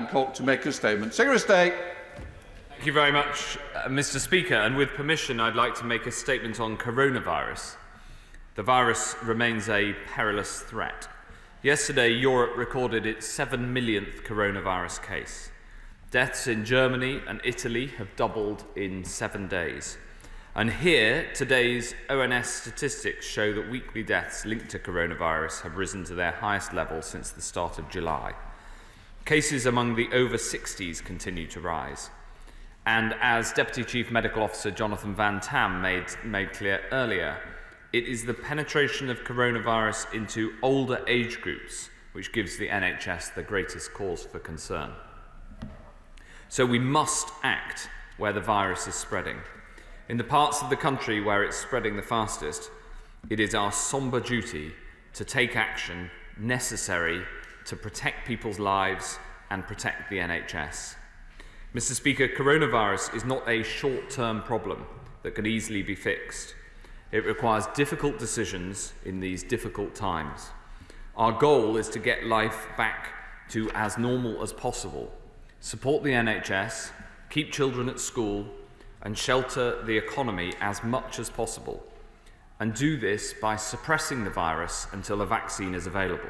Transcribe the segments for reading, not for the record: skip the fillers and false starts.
Hancock to make a statement. Secretary of State. Thank you very much, Mr. Speaker. And with permission, I'd like to make a statement on coronavirus. The virus remains a perilous threat. Yesterday, Europe recorded its 7 millionth coronavirus case. Deaths in Germany and Italy have doubled in 7 days. And here, today's ONS statistics show that weekly deaths linked to coronavirus have risen to their highest level since the start of July. Cases among the over 60s continue to rise. And as Deputy Chief Medical Officer Jonathan Van Tam made clear earlier, it is the penetration of coronavirus into older age groups which gives the NHS the greatest cause for concern. So we must act where the virus is spreading. In the parts of the country where it's spreading the fastest, it is our sombre duty to take action necessary to protect people's lives and protect the NHS. Mr. Speaker, coronavirus is not a short-term problem that can easily be fixed. It requires difficult decisions in these difficult times. Our goal is to get life back to as normal as possible, support the NHS, keep children at school, and shelter the economy as much as possible, and do this by suppressing the virus until a vaccine is available.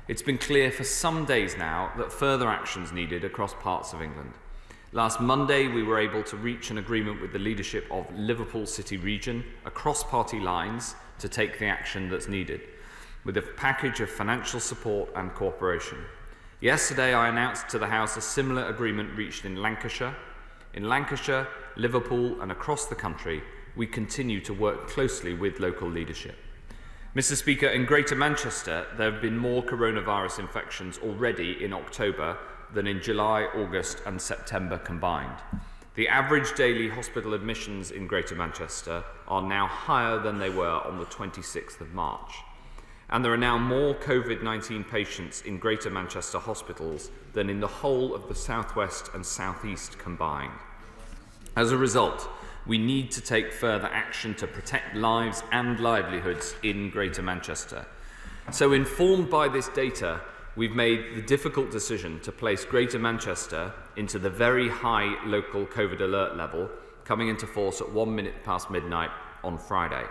It's been clear for some days now that further action is needed across parts of England. Last Monday, we were able to reach an agreement with the leadership of Liverpool City Region across party lines to take the action that's needed, with a package of financial support and cooperation. Yesterday, I announced to the House a similar agreement reached in Lancashire. In Lancashire, Liverpool and across the country, we continue to work closely with local leadership. Mr. Speaker, in Greater Manchester, there have been more coronavirus infections already in October than in July, August and September combined. The average daily hospital admissions in Greater Manchester are now higher than they were on the 26th of March. And there are now more COVID-19 patients in Greater Manchester hospitals than in the whole of the South West and South East combined. As a result, we need to take further action to protect lives and livelihoods in Greater Manchester. So, informed by this data, we've made the difficult decision to place Greater Manchester into the very high local COVID alert level, coming into force at 1 minute past midnight on Friday.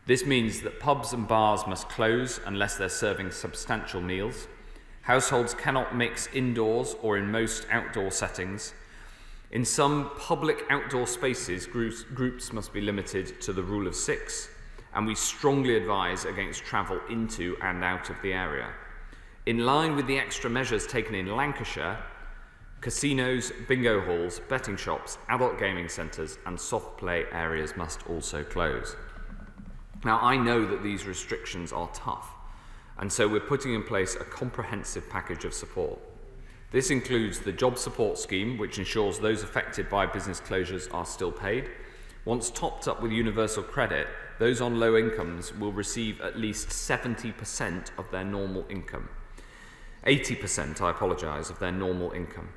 This means that pubs and bars must close unless they're serving substantial meals. Households cannot mix indoors or in most outdoor settings. In some public outdoor spaces, groups must be limited to the rule of 6, and we strongly advise against travel into and out of the area. In line with the extra measures taken in Lancashire, casinos, bingo halls, betting shops, adult gaming centres and soft play areas must also close. Now, I know that these restrictions are tough, and so we're putting in place a comprehensive package of support. This includes the Job Support Scheme, which ensures those affected by business closures are still paid. Once topped up with universal credit, those on low incomes will receive at least 70% of their normal income. 80%, of their normal income.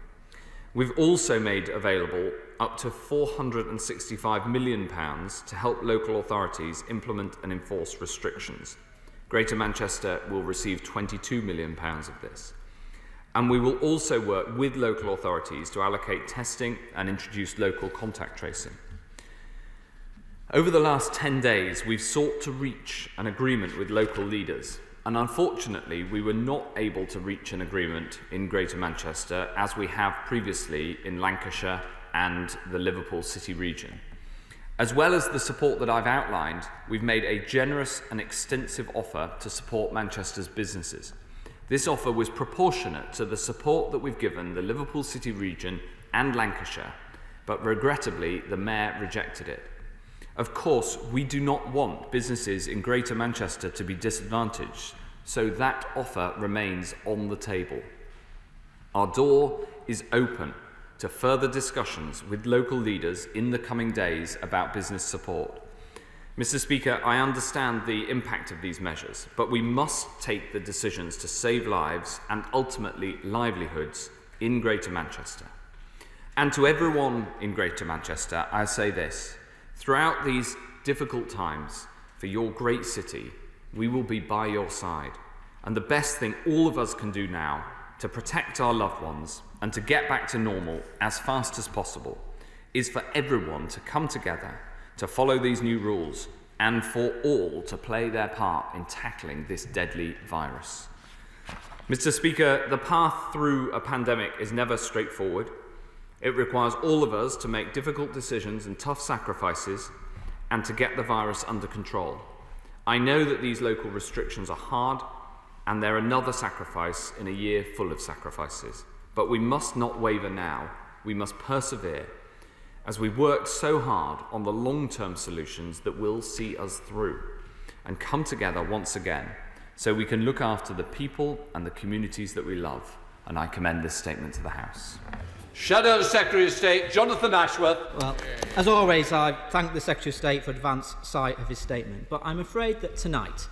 We've also made available up to £465 million to help local authorities implement and enforce restrictions. Greater Manchester will receive £22 million of this. And we will also work with local authorities to allocate testing and introduce local contact tracing. Over the last 10 days, we've sought to reach an agreement with local leaders. And unfortunately, we were not able to reach an agreement in Greater Manchester as we have previously in Lancashire and the Liverpool City region. As well as the support that I've outlined, we've made a generous and extensive offer to support Manchester's businesses. This offer was proportionate to the support that we've given the Liverpool City region and Lancashire, but regrettably, the Mayor rejected it. Of course, we do not want businesses in Greater Manchester to be disadvantaged, so that offer remains on the table. Our door is open to further discussions with local leaders in the coming days about business support. Mr. Speaker, I understand the impact of these measures, but we must take the decisions to save lives and ultimately livelihoods in Greater Manchester. And to everyone in Greater Manchester, I say this: throughout these difficult times for your great city, we will be by your side. And the best thing all of us can do now to protect our loved ones and to get back to normal as fast as possible is for everyone to come together to follow these new rules and for all to play their part in tackling this deadly virus. Mr. Speaker, the path through a pandemic is never straightforward. It requires all of us to make difficult decisions and tough sacrifices and to get the virus under control. I know that these local restrictions are hard and they're another sacrifice in a year full of sacrifices. But we must not waver now. We must persevere as we work so hard on the long-term solutions that will see us through and come together once again so we can look after the people and the communities that we love. And I commend this statement to the House. Shadow Secretary of State Jonathan Ashworth. Well, as always, I thank the Secretary of State for advance sight of his statement, but I'm afraid that tonight,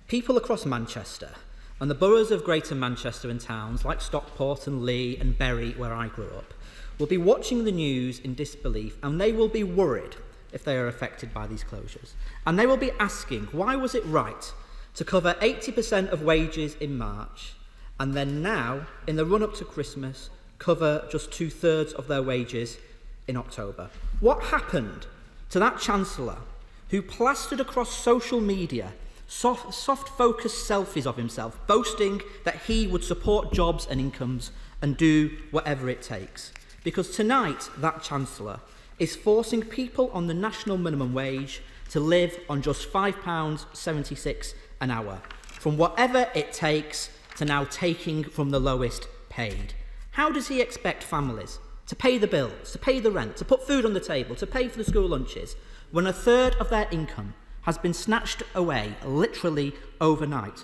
people across Manchester and the boroughs of Greater Manchester and towns like Stockport and Leigh and Bury, where I grew up, will be watching the news in disbelief, and they will be worried if they are affected by these closures. And they will be asking, why was it right to cover 80% of wages in March and then now, in the run-up to Christmas, cover just 2/3 of their wages in October? What happened to that Chancellor who plastered across social media soft-focused selfies of himself, boasting that he would support jobs and incomes and do whatever it takes? Because tonight, that Chancellor is forcing people on the national minimum wage to live on just £5.76 an hour, from whatever it takes to now taking from the lowest paid. How does he expect families to pay the bills, to pay the rent, to put food on the table, to pay for the school lunches, when 1/3 of their income has been snatched away literally overnight?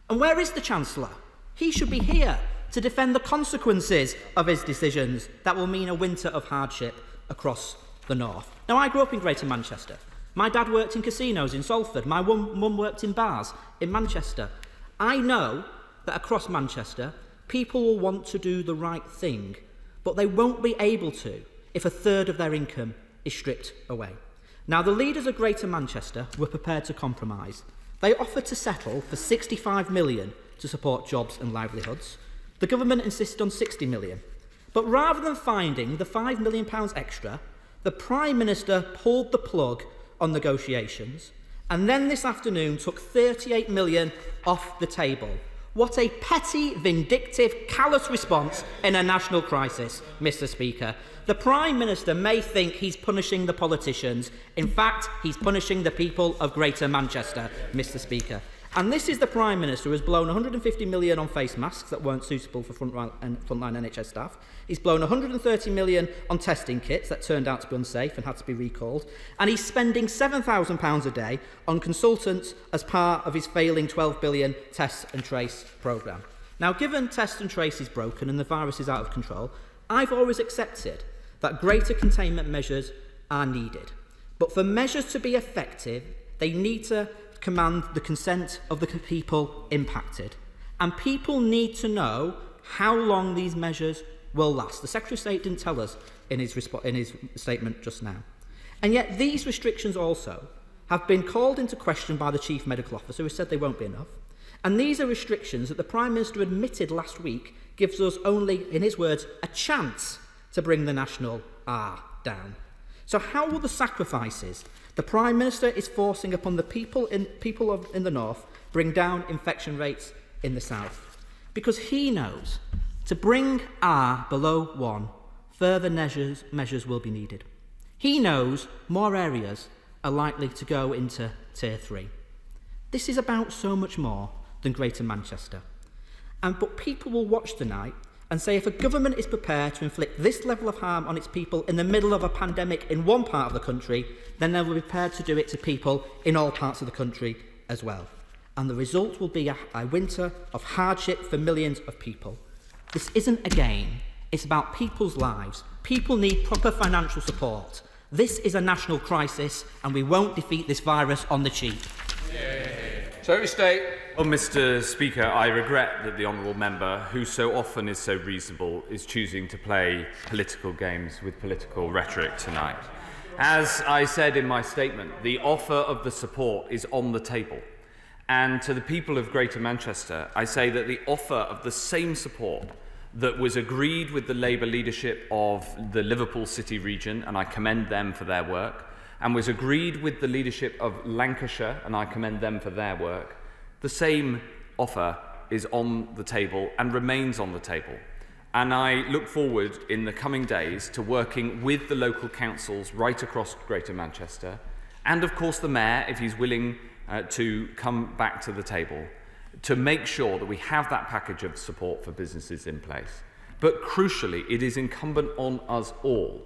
And where is the Chancellor? He should be here to defend the consequences of his decisions that will mean a winter of hardship across the north. Now, I grew up in Greater Manchester. My dad worked in casinos in Salford. My mum worked in bars in Manchester. I know that across Manchester, people will want to do the right thing, but they won't be able to if 1/3 of their income is stripped away. Now, the leaders of Greater Manchester were prepared to compromise. They offered to settle for £65 million to support jobs and livelihoods. The government insisted on £60 million. But rather than finding the £5 million extra, the Prime Minister pulled the plug on negotiations and then this afternoon took £38 million off the table. What a petty, vindictive, callous response in a national crisis, Mr. Speaker. The Prime Minister may think he's punishing the politicians. In fact, he's punishing the people of Greater Manchester, Mr. Speaker. And this is the Prime Minister who has blown £150 million on face masks that weren't suitable for frontline NHS staff. He's blown £130 million on testing kits that turned out to be unsafe and had to be recalled. And he's spending £7,000 a day on consultants as part of his failing £12 billion test and trace programme. Now, given test and trace is broken and the virus is out of control, I've always accepted that greater containment measures are needed. But for measures to be effective, they need to command the consent of the people impacted. And people need to know how long these measures will last. The Secretary of State didn't tell us in his statement just now. And yet these restrictions also have been called into question by the Chief Medical Officer, who said they won't be enough. And these are restrictions that the Prime Minister admitted last week gives us only, in his words, a chance to bring the national R down. So how will the sacrifices the Prime Minister is forcing upon the people in the north bring down infection rates in the south? Because he knows to bring R below 1, further measures will be needed. He knows more areas are likely to go into Tier 3. This is about so much more than Greater Manchester. But people will watch tonight and say if a government is prepared to inflict this level of harm on its people in the middle of a pandemic in one part of the country, then they will be prepared to do it to people in all parts of the country as well. And the result will be a winter of hardship for millions of people. This isn't a game. It's about people's lives. People need proper financial support. This is a national crisis, and we won't defeat this virus on the cheap. Secretary of State. Well, Mr. Speaker, I regret that the honourable member, who so often is so reasonable, is choosing to play political games with political rhetoric tonight. As I said in my statement, the offer of the support is on the table. And to the people of Greater Manchester, I say that the offer of the same support that was agreed with the Labour leadership of the Liverpool City region, and I commend them for their work, and was agreed with the leadership of Lancashire, and I commend them for their work, the same offer is on the table and remains on the table. And I look forward in the coming days to working with the local councils right across Greater Manchester, and of course the Mayor, if he's willing to come back to the table, to make sure that we have that package of support for businesses in place. But crucially, it is incumbent on us all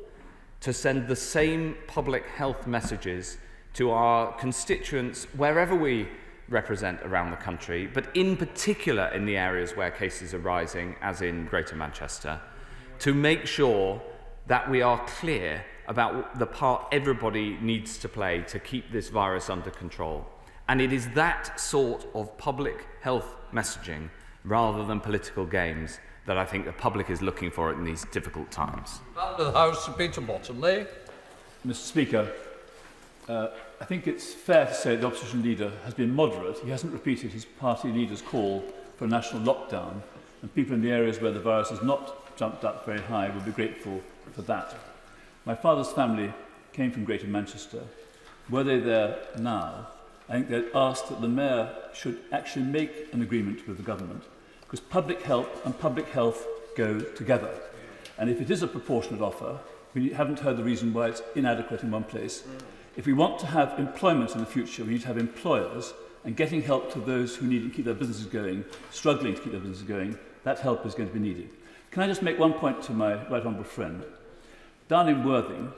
to send the same public health messages to our constituents wherever we represent around the country, but in particular in the areas where cases are rising, as in Greater Manchester, to make sure that we are clear about the part everybody needs to play to keep this virus under control. And it is that sort of public health messaging, rather than political games, that I think the public is looking for in these difficult times. Back to the House, Sir Peter Bottomley. Mr. Speaker, I think it's fair to say the opposition leader has been moderate. He hasn't repeated his party leader's call for a national lockdown, and people in the areas where the virus has not jumped up very high will be grateful for that. My father's family came from Greater Manchester. Were they there now, I think they'd ask that the Mayor should actually make an agreement with the government, because public help and public health go together. And if it is a proportionate offer, we haven't heard the reason why it's inadequate in one place. If we want to have employment in the future, we need to have employers, and getting help to those who need to keep their businesses going, struggling to keep their businesses going, that help is going to be needed. Can I just make one point to my right honourable friend? Down in Worthing,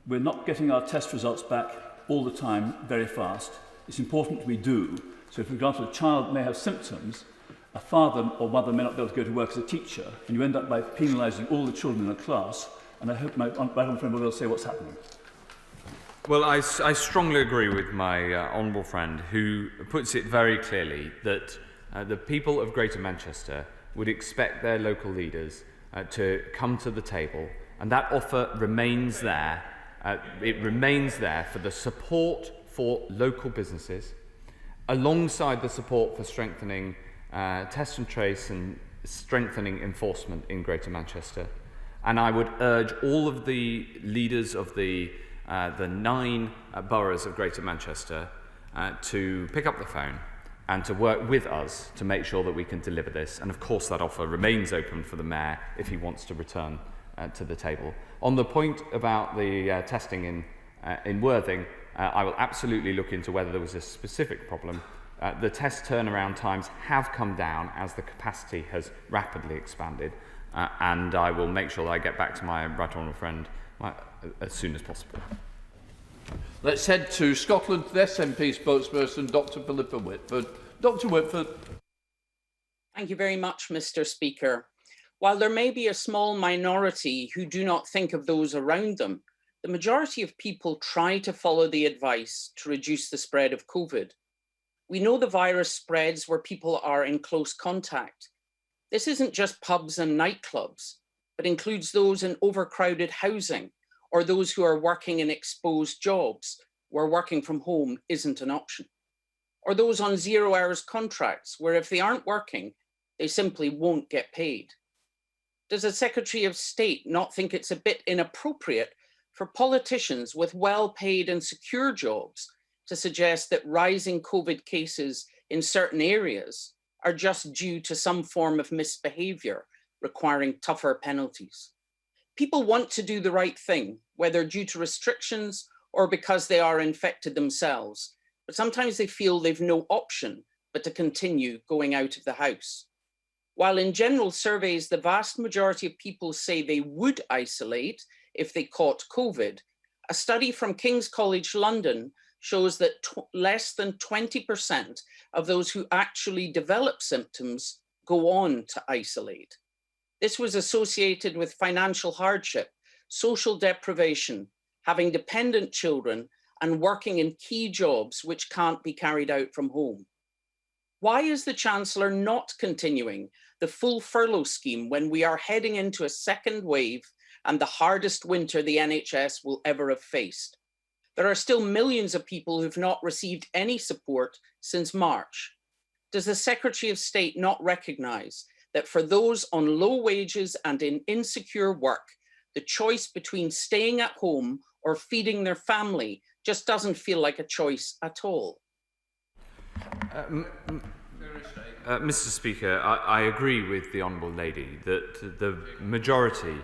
we're not getting our test results back all the time very fast. It's important we do. So if, for example, a child may have symptoms, a father or mother may not be able to go to work as a teacher, and you end up by penalising all the children in a class, and I hope my right honourable friend will be able to say what's happening. Well, I strongly agree with my honourable friend, who puts it very clearly that the people of Greater Manchester would expect their local leaders to come to the table, and that offer remains there. It remains there for the support for local businesses, alongside the support for strengthening test and trace and strengthening enforcement in Greater Manchester. And I would urge all of the leaders of the 9 boroughs of Greater Manchester to pick up the phone and to work with us to make sure that we can deliver this. And of course that offer remains open for the Mayor if he wants to return to the table. On the point about the testing in Worthing, I will absolutely look into whether there was a specific problem. The test turnaround times have come down as the capacity has rapidly expanded, and I will make sure that I get back to my right honourable friend as soon as possible. Let's head to Scotland. The SNP spokesperson, Dr. Philippa Whitford. Dr. Whitford. Thank you very much, Mr. Speaker. While there may be a small minority who do not think of those around them, the majority of people try to follow the advice to reduce the spread of COVID. We know the virus spreads where people are in close contact. This isn't just pubs and nightclubs, but includes those in overcrowded housing or those who are working in exposed jobs where working from home isn't an option, or those on 0 hours contracts where if they aren't working, they simply won't get paid. Does the Secretary of State not think it's a bit inappropriate for politicians with well-paid and secure jobs to suggest that rising COVID cases in certain areas are just due to some form of misbehaviour requiring tougher penalties? People want to do the right thing, whether due to restrictions or because they are infected themselves, but sometimes they feel they've no option but to continue going out of the house. While in general surveys, the vast majority of people say they would isolate if they caught COVID, a study from King's College London shows that less than 20% of those who actually develop symptoms go on to isolate. This was associated with financial hardship, social deprivation, having dependent children, and working in key jobs which can't be carried out from home. Why is the Chancellor not continuing the full furlough scheme when we are heading into a second wave and the hardest winter the NHS will ever have faced? There are still millions of people who've not received any support since March. Does the Secretary of State not recognise that for those on low wages and in insecure work, the choice between staying at home or feeding their family just doesn't feel like a choice at all? Mr. Speaker, I agree with the Honourable Lady that the majority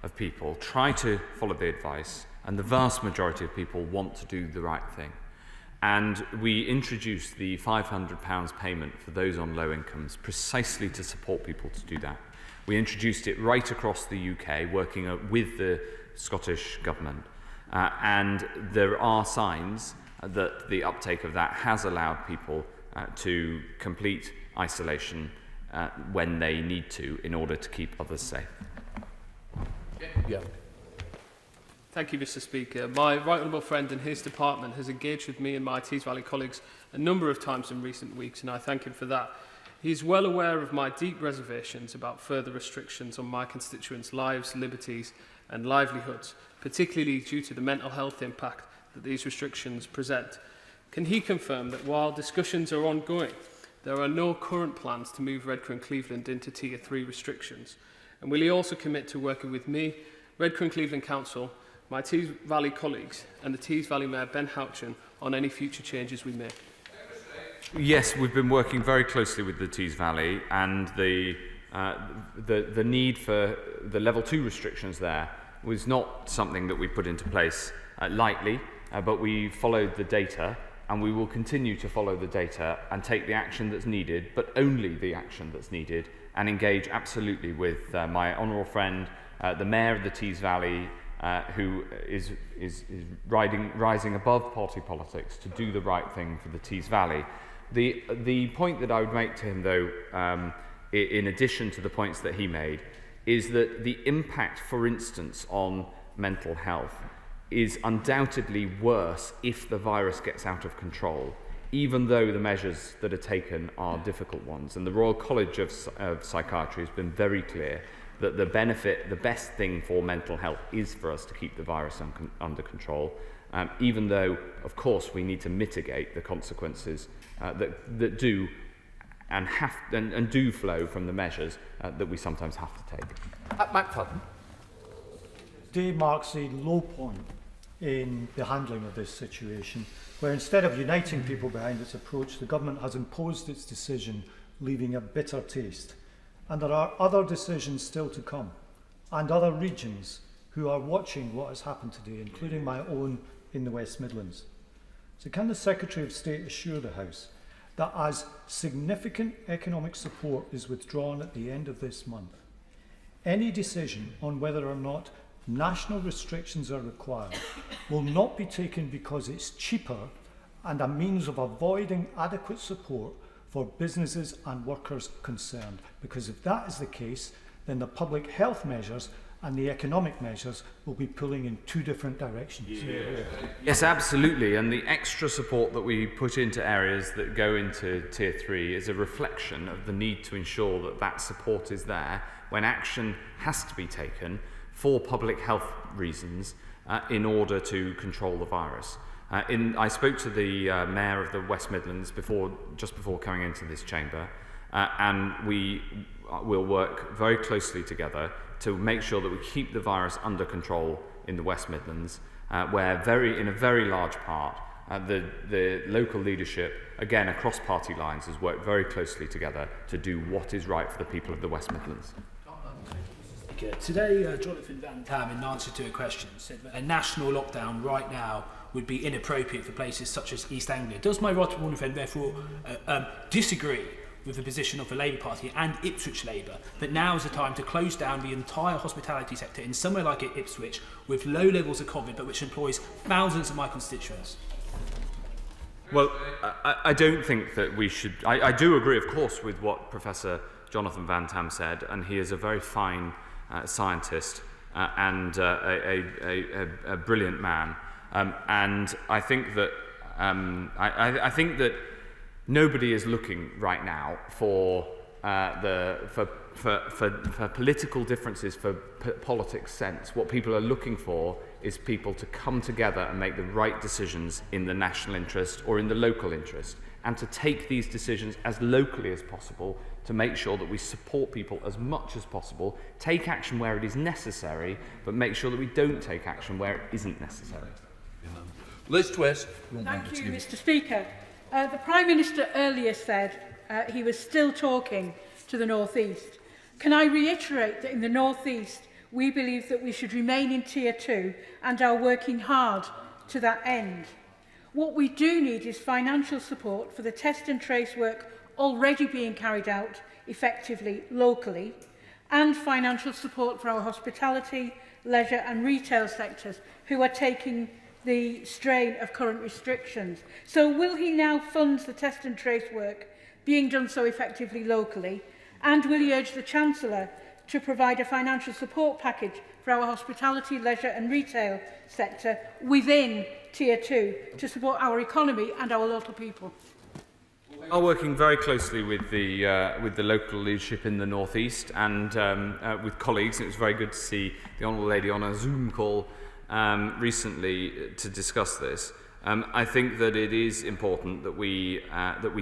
of people try to follow the advice, and the vast majority of people want to do the right thing. And we introduced the £500 payment for those on low incomes precisely to support people to do that. We introduced it right across the UK, working with the Scottish Government. And there are signs that the uptake of that has allowed people to complete isolation when they need to in order to keep others safe. Yeah. Thank you, Mr. Speaker. My right honourable friend and his department has engaged with me and my Tees Valley colleagues a number of times in recent weeks, and I thank him for that. He is well aware of my deep reservations about further restrictions on my constituents' lives, liberties and livelihoods, particularly due to the mental health impact that these restrictions present. Can he confirm that while discussions are ongoing, there are no current plans to move Redcar and Cleveland into Tier 3 restrictions? And will he also commit to working with me, Redcar and Cleveland Council, my Tees Valley colleagues and the Tees Valley Mayor Ben Houchin on any future changes we make? Yes, we've been working very closely with the Tees Valley, and the need for the level 2 restrictions there was not something that we put into place lightly, but we followed the data, and we will continue to follow the data and take the action that's needed, but only the action that's needed, and engage absolutely with my honourable friend, the Mayor of the Tees Valley, who is rising above party politics to do the right thing for the Tees Valley. The point that I would make to him, though, in addition to the points that he made, is that the impact, for instance, on mental health is undoubtedly worse if the virus gets out of control, even though the measures that are taken are difficult ones. And the Royal College of Psychiatry has been very clear that the best thing for mental health is for us to keep the virus under control, even though, of course, we need to mitigate the consequences that do and do flow from the measures that we sometimes have to take. McFadden. Today marks a low point in the handling of this situation, where instead of uniting people behind its approach, the government has imposed its decision, leaving a bitter taste. And there are other decisions still to come, and other regions who are watching what has happened today, including my own in the West Midlands. So can the Secretary of State assure the House that as significant economic support is withdrawn at the end of this month, any decision on whether or not national restrictions are required will not be taken because it's cheaper and a means of avoiding adequate support for businesses and workers concerned? Because if that is the case, then the public health measures and the economic measures will be pulling in two different directions. Yes, absolutely. And the extra support that we put into areas that go into Tier 3 is a reflection of the need to ensure that that support is there when action has to be taken for public health reasons in order to control the virus. I spoke to the Mayor of the West Midlands just before coming into this chamber, and we will work very closely together to make sure that we keep the virus under control in the West Midlands, where in a very large part the local leadership, again across party lines, has worked very closely together to do what is right for the people of the West Midlands. Today, Jonathan Van Tam, in answer to a question, said that a national lockdown right now would be inappropriate for places such as East Anglia. Does my right honourable friend therefore disagree with the position of the Labour Party and Ipswich Labour that now is the time to close down the entire hospitality sector in somewhere like Ipswich with low levels of COVID, but which employs thousands of my constituents? Well, I don't think that we should... I do agree, of course, with what Professor Jonathan Van Tam said, and he is a very fine scientist and a brilliant man. And I think that I think that nobody is looking right now for political differences, for politics sense. What people are looking for is people to come together and make the right decisions in the national interest or in the local interest. and to take these decisions as locally as possible to make sure that we support people as much as possible, take action where it is necessary, but make sure that we don't take action where it isn't necessary. Liz Twist. Thank you, Mr. Speaker. The Prime Minister earlier said he was still talking to the North East. Can I reiterate that in the North East, we believe that we should remain in Tier 2 and are working hard to that end. What we do need is financial support for the test and trace work already being carried out effectively locally, and financial support for our hospitality, leisure and retail sectors who are taking the strain of current restrictions. So will he now fund the test and trace work being done so effectively locally, and will he urge the Chancellor to provide a financial support package for our hospitality, leisure and retail sector within Tier 2 to support our economy and our local people? We are working very closely with the local leadership in the North East and with colleagues. It was very good to see the Honourable Lady on a Zoom call recently to discuss this. I think that it is important that we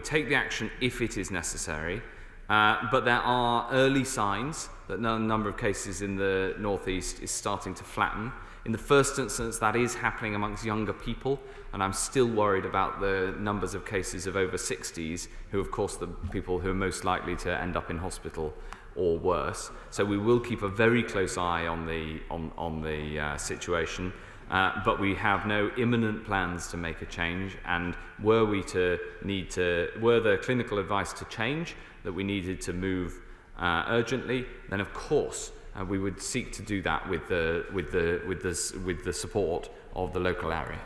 take the action if it is necessary, but there are early signs that the number of cases in the North East is starting to flatten. In the first instance, that is happening amongst younger people, and I'm still worried about the numbers of cases of over 60s, who of course the people who are most likely to end up in hospital or worse. So we will keep a very close eye on the situation, but we have no imminent plans to make a change. And were the clinical advice to change that we needed to move urgently, then of course we would seek to do that with the support of the local area.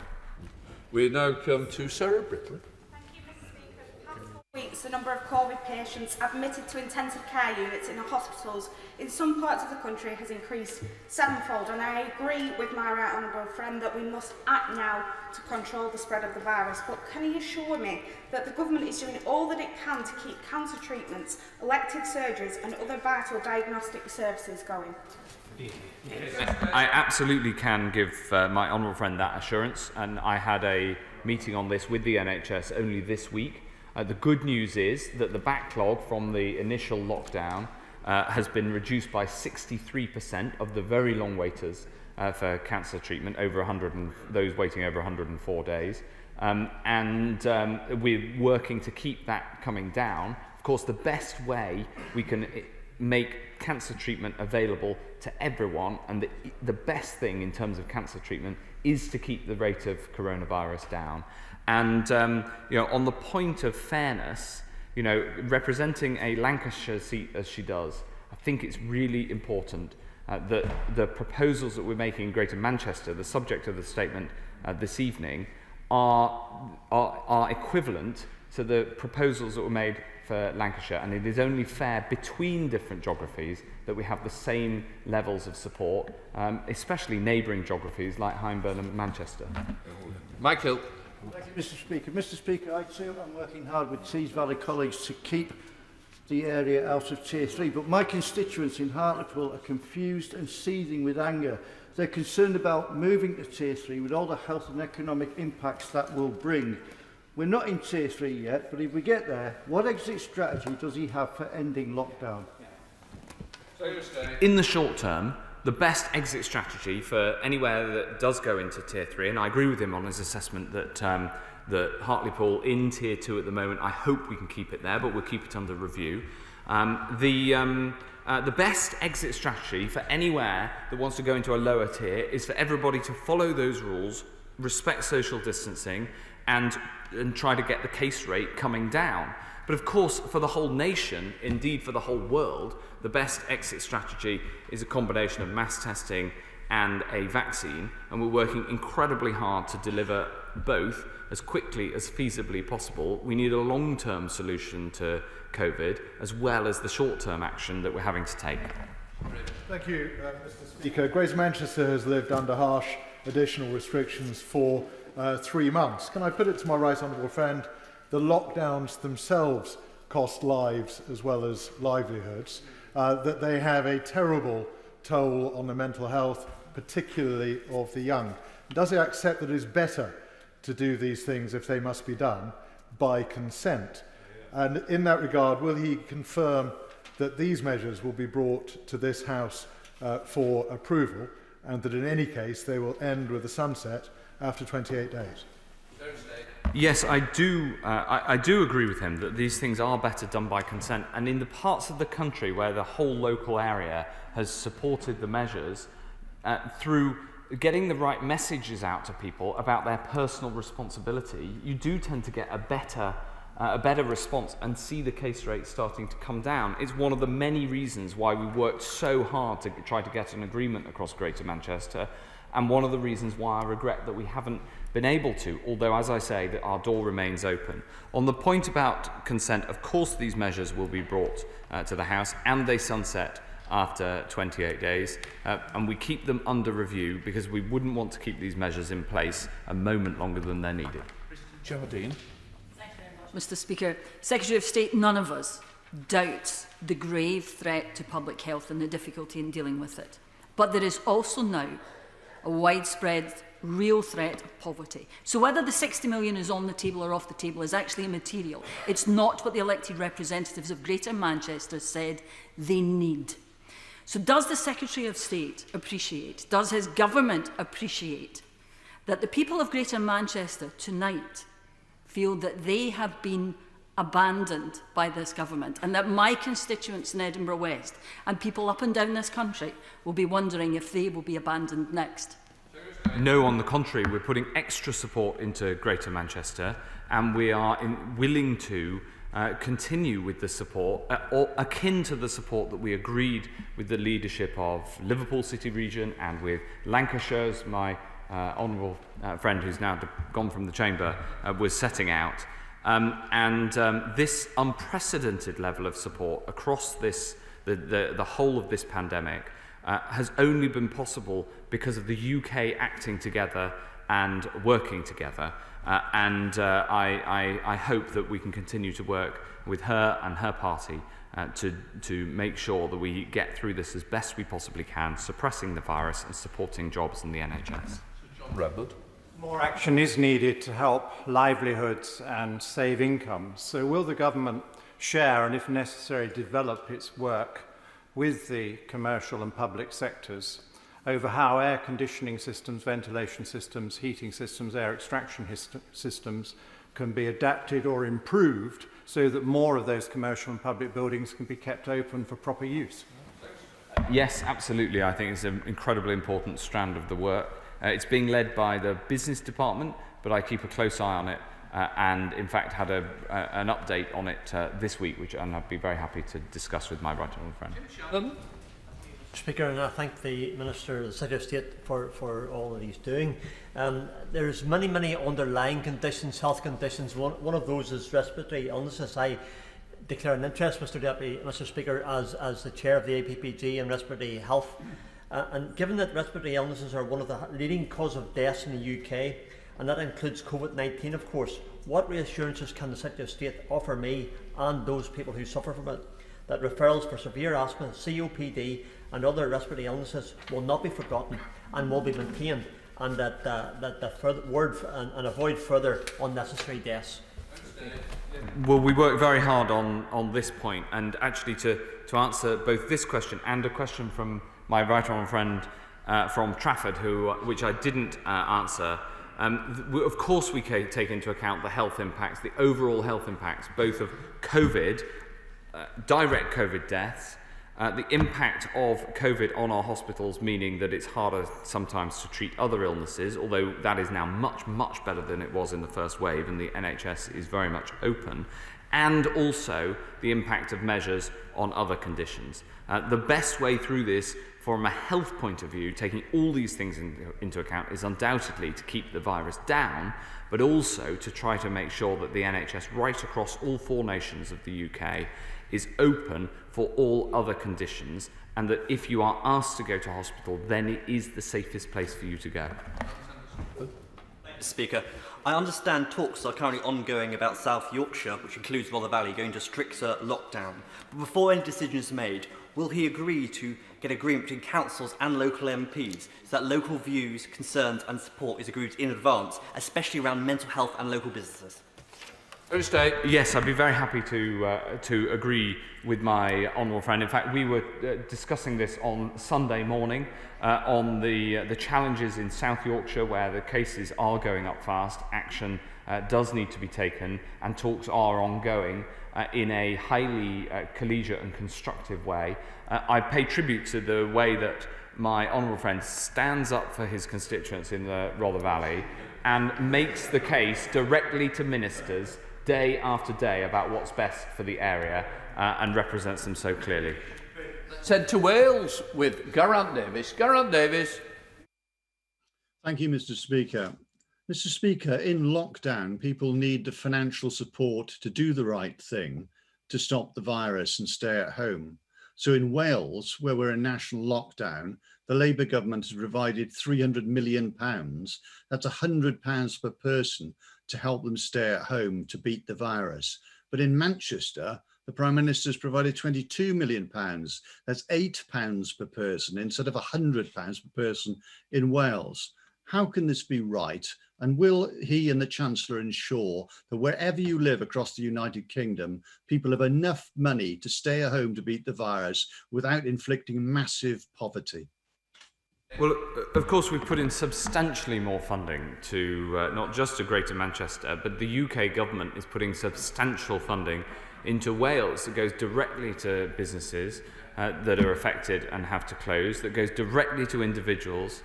We now come to Sarah Brittley. Weeks, the number of COVID patients admitted to intensive care units in hospitals in some parts of the country has increased sevenfold, and I agree with my right honourable friend that we must act now to control the spread of the virus. But can he assure me that the government is doing all that it can to keep cancer treatments, elective surgeries and other vital diagnostic services going? I absolutely can give my honourable friend that assurance, and I had a meeting on this with the NHS only this week. The good news is that the backlog from the initial lockdown has been reduced by 63% of the very long waiters for cancer treatment, those waiting over 104 days. We're working to keep that coming down. Of course, the best way we can make cancer treatment available to everyone, and the best thing in terms of cancer treatment is to keep the rate of coronavirus down. And on the point of fairness, representing a Lancashire seat as she does, I think it's really important that the proposals that we're making in Greater Manchester, the subject of the statement this evening, are equivalent to the proposals that were made for Lancashire, and it is only fair between different geographies that we have the same levels of support, especially neighbouring geographies like Hyndburn and Manchester. Michael. Thank you, Mr. Speaker. Mr. Speaker, I too am working hard with Tees Valley colleagues to keep the area out of Tier 3, but my constituents in Hartlepool are confused and seething with anger. They're concerned about moving to Tier 3 with all the health and economic impacts that will bring. We're not in Tier 3 yet, but if we get there, what exit strategy does he have for ending lockdown? In the short term, the best exit strategy for anywhere that does go into Tier 3, and I agree with him on his assessment that Hartlepool in Tier 2 at the moment, I hope we can keep it there, but we'll keep it under review. The best exit strategy for anywhere that wants to go into a lower tier is for everybody to follow those rules, respect social distancing, and try to get the case rate coming down. But of course, for the whole nation, indeed for the whole world, the best exit strategy is a combination of mass testing and a vaccine, and we're working incredibly hard to deliver both as quickly as feasibly possible. We need a long-term solution to COVID, as well as the short-term action that we're having to take. Thank you, Mr. Speaker. Greater Manchester has lived under harsh additional restrictions for 3 months. Can I put it to my right honourable friend, the lockdowns themselves cost lives as well as livelihoods, that they have a terrible toll on the mental health, particularly of the young. Does he accept that it is better to do these things if they must be done, by consent. And in that regard, will he confirm that these measures will be brought to this House for approval, and that in any case they will end with a sunset after 28 days? Yes, I do. I do agree with him that these things are better done by consent. And in the parts of the country where the whole local area has supported the measures through getting the right messages out to people about their personal responsibility, you do tend to get a better response and see the case rate starting to come down. It's one of the many reasons why we worked so hard to try to get an agreement across Greater Manchester, and one of the reasons why I regret that we haven't been able to, although, as I say, that our door remains open. On the point about consent, of course these measures will be brought to the House, and they sunset after 28 days, and we keep them under review because we wouldn't want to keep these measures in place a moment longer than they're needed. Jardine. Mr. Speaker, Secretary of State, none of us doubts the grave threat to public health and the difficulty in dealing with it. But there is also now a widespread real threat of poverty. So whether the 60 million is on the table or off the table is actually immaterial. It's not what the elected representatives of Greater Manchester said they need. So does the Secretary of State appreciate, does his government appreciate that the people of Greater Manchester tonight feel that they have been abandoned by this government, and that my constituents in Edinburgh West and people up and down this country will be wondering if they will be abandoned next? No, on the contrary, we're putting extra support into Greater Manchester, and we are willing to continue with the support, or akin to the support that we agreed with the leadership of Liverpool City Region and with Lancashire's, my honourable friend who's now gone from the chamber, was setting out. This unprecedented level of support across the whole of this pandemic has only been possible because of the UK acting together and working together. I hope that we can continue to work with her and her party to make sure that we get through this as best we possibly can, suppressing the virus and supporting jobs in the NHS. John Redwood. More action is needed to help livelihoods and save incomes. So will the government share and, if necessary, develop its work with the commercial and public sectors over how air conditioning systems, ventilation systems, heating systems, air extraction systems can be adapted or improved so that more of those commercial and public buildings can be kept open for proper use? Yes, absolutely. I think it's an incredibly important strand of the work. It's being led by the business department, but I keep a close eye on it and in fact had an update on it this week, which I'd be very happy to discuss with my right honourable friend. Speaker, and I thank the Minister, the Secretary of State for all that he's doing. There's many underlying conditions, health conditions. One of those is respiratory illnesses. I declare an interest, Mr. Speaker, as the chair of the APPG in respiratory health. And given that respiratory illnesses are one of the leading causes of deaths in the UK, and that includes COVID-19, of course, what reassurances can the Secretary of State offer me and those people who suffer from it that referrals for severe asthma, COPD and other respiratory illnesses will not be forgotten and will be maintained, and that and avoid further unnecessary deaths? Well, we work very hard on this point, and actually to answer both this question and a question from my right honourable friend from Trafford, which I didn't answer. Of course we take into account the health impacts, the overall health impacts, both of COVID, direct COVID deaths, the impact of COVID on our hospitals, meaning that it's harder sometimes to treat other illnesses, although that is now much better than it was in the first wave, and the NHS is very much open, and also the impact of measures on other conditions. The best way through this from a health point of view, taking all these things into account, is undoubtedly to keep the virus down, but also to try to make sure that the NHS right across all 4 nations of the UK is open for all other conditions, and that if you are asked to go to hospital, then it is the safest place for you to go. Speaker, I understand talks are currently ongoing about South Yorkshire, which includes Rother Valley, going to stricter lockdown. But before any decision is made, will he agree to get agreement between councils and local MPs so that local views, concerns and support is agreed in advance, especially around mental health and local businesses? Yes, I'd be very happy to agree with my honourable friend. In fact, we were discussing this on Sunday morning on the challenges in South Yorkshire where the cases are going up fast. Action does need to be taken, and talks are ongoing in a highly collegiate and constructive way. I pay tribute to the way that my honourable friend stands up for his constituents in the Rother Valley and makes the case directly to ministers day after day about what's best for the area and represents them so clearly. Let's head to Wales with Geraint Davies. Geraint Davies. Thank you, Mr. Speaker. Mr. Speaker, in lockdown, people need the financial support to do the right thing, to stop the virus and stay at home. So in Wales, where we're in national lockdown, the Labour government has provided £300 million. That's £100 per person to help them stay at home to beat the virus. But in Manchester, the Prime Minister has provided £22 million. That's £8 per person instead of £100 per person in Wales. How can this be right? And will he and the Chancellor ensure that wherever you live across the United Kingdom, people have enough money to stay at home to beat the virus without inflicting massive poverty? Well, of course, we've put in substantially more funding to not just to Greater Manchester, but the UK government is putting substantial funding into Wales that goes directly to businesses that are affected and have to close, that goes directly to individuals,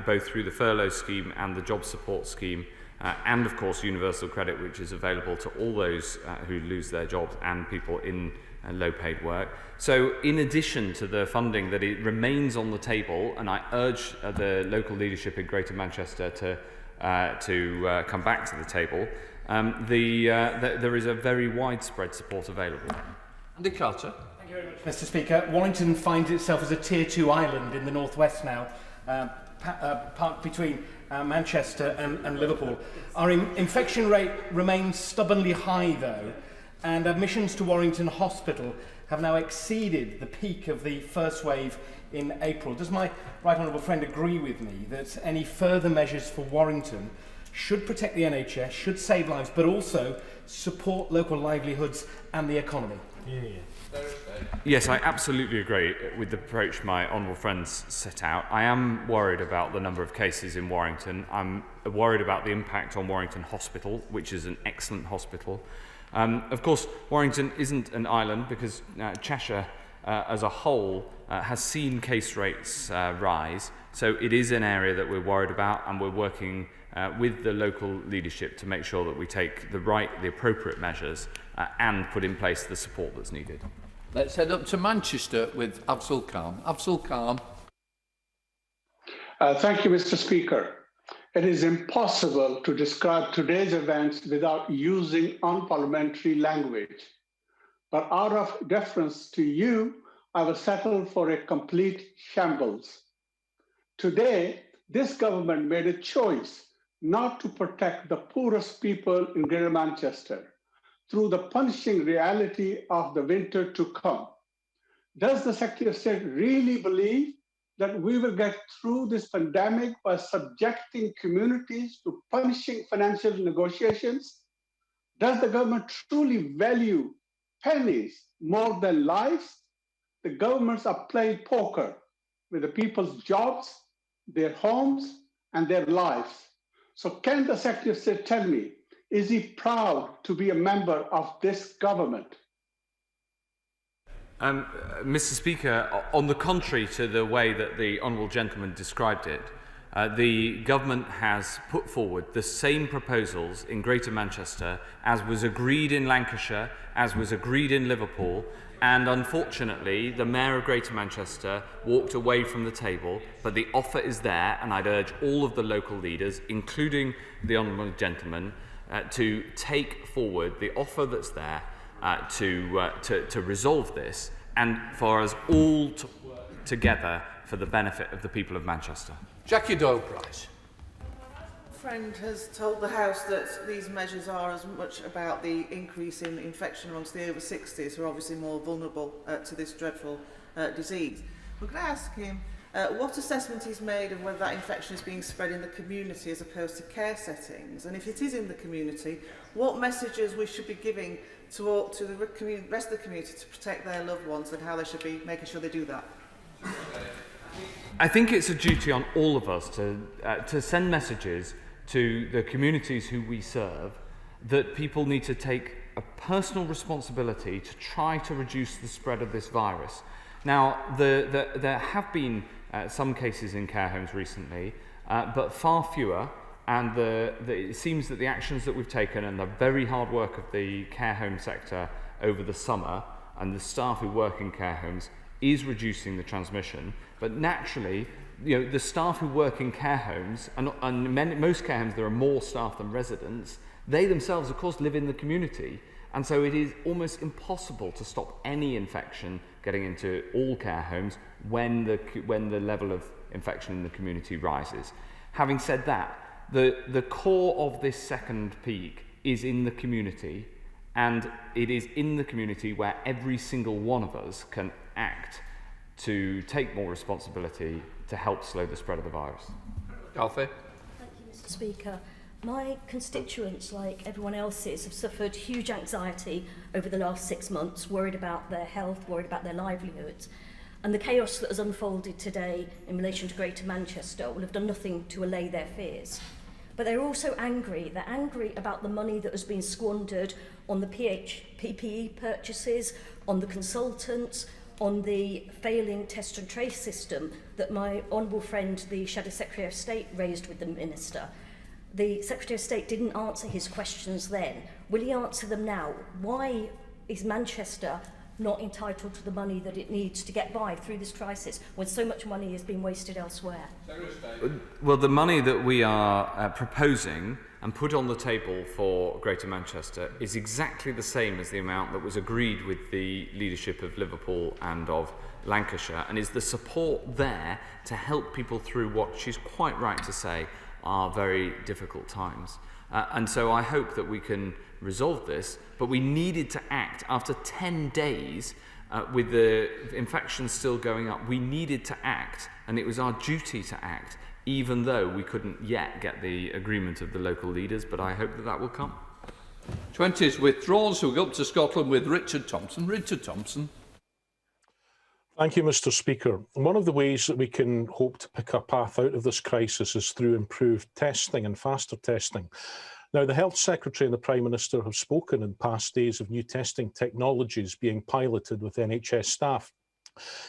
both through the furlough scheme and the job support scheme, and of course universal credit, which is available to all those who lose their jobs and people in low paid work. So in addition to the funding that it remains on the table, and I urge the local leadership in Greater Manchester to come back to the table, there is a very widespread support available. Andy Carter. Thank you very much, Mr. Speaker. Warrington finds itself as a Tier 2 island in the northwest now, parked between Manchester and Liverpool. Our infection rate remains stubbornly high, though, and admissions to Warrington Hospital have now exceeded the peak of the first wave in April. Does my right honourable friend agree with me that any further measures for Warrington should protect the NHS, should save lives, but also support local livelihoods and the economy? Yes, I absolutely agree with the approach my honourable friends set out. I am worried about the number of cases in Warrington. I'm worried about the impact on Warrington Hospital, which is an excellent hospital. Of course, Warrington isn't an island because Cheshire as a whole has seen case rates rise. So it is an area that we're worried about, and we're working with the local leadership to make sure that we take the appropriate measures and put in place the support that's needed. Let's head up to Manchester with Afzal Khan. Afzal Khan. Thank you, Mr. Speaker. It is impossible to describe today's events without using unparliamentary language. But out of deference to you, I will settle for a complete shambles. Today, this government made a choice not to protect the poorest people in Greater Manchester through the punishing reality of the winter to come. Does the Secretary of State really believe that we will get through this pandemic by subjecting communities to punishing financial negotiations? Does the government truly value pennies more than lives? The governments are playing poker with the people's jobs, their homes, and their lives. So can the Secretary of State tell me, is he proud to be a member of this government? Mr. Speaker, on the contrary to the way that the honourable gentleman described it, the government has put forward the same proposals in Greater Manchester as was agreed in Lancashire, as was agreed in Liverpool, and unfortunately the Mayor of Greater Manchester walked away from the table, but the offer is there, and I'd urge all of the local leaders, including the honourable gentleman, to take forward the offer that's there to resolve this, and for us all to work together for the benefit of the people of Manchester. Jackie Doyle-Price. Friend has told the House that these measures are as much about the increase in infection amongst the over 60s, who are obviously more vulnerable to this dreadful disease. We're going to ask him What assessment is made of whether that infection is being spread in the community as opposed to care settings? And if it is in the community, what messages we should be giving to the rest of the community to protect their loved ones, and how they should be making sure they do that? I think it's a duty on all of us to send messages to the communities who we serve that people need to take a personal responsibility to try to reduce the spread of this virus. Now, there have been some cases in care homes recently, but far fewer, and it seems that the actions that we've taken and the very hard work of the care home sector over the summer and the staff who work in care homes is reducing the transmission. But naturally, the staff who work in care homes, and most care homes there are more staff than residents, they themselves, of course, live in the community. And so it is almost impossible to stop any infection getting into all care homes when the level of infection in the community rises. Having said that, the core of this second peak is in the community, and it is in the community where every single one of us can act to take more responsibility to help slow the spread of the virus. Alfie? Thank you, Mr. Speaker. My constituents, like everyone else's, have suffered huge anxiety over the last 6 months, worried about their health, worried about their livelihoods. And the chaos that has unfolded today in relation to Greater Manchester will have done nothing to allay their fears. But they're also angry. They're angry about the money that has been squandered on the PPE purchases, on the consultants, on the failing test and trace system that my honourable friend, the Shadow Secretary of State, raised with the Minister. The Secretary of State didn't answer his questions then. Will he answer them now? Why is Manchester not entitled to the money that it needs to get by through this crisis when so much money has been wasted elsewhere? Well, the money that we are proposing and put on the table for Greater Manchester is exactly the same as the amount that was agreed with the leadership of Liverpool and of Lancashire, and is the support there to help people through what she's quite right to say are very difficult times. And so I hope that we can resolve this, but we needed to act after 10 days with the infections still going up. We needed to act, and it was our duty to act, even though we couldn't yet get the agreement of the local leaders, but I hope that that will come. 20 is withdrawn, so we go up to Scotland with Richard Thompson. Richard Thompson. Thank you, Mr. Speaker. One of the ways that we can hope to pick a path out of this crisis is through improved testing and faster testing. Now, the Health Secretary and the Prime Minister have spoken in past days of new testing technologies being piloted with NHS staff.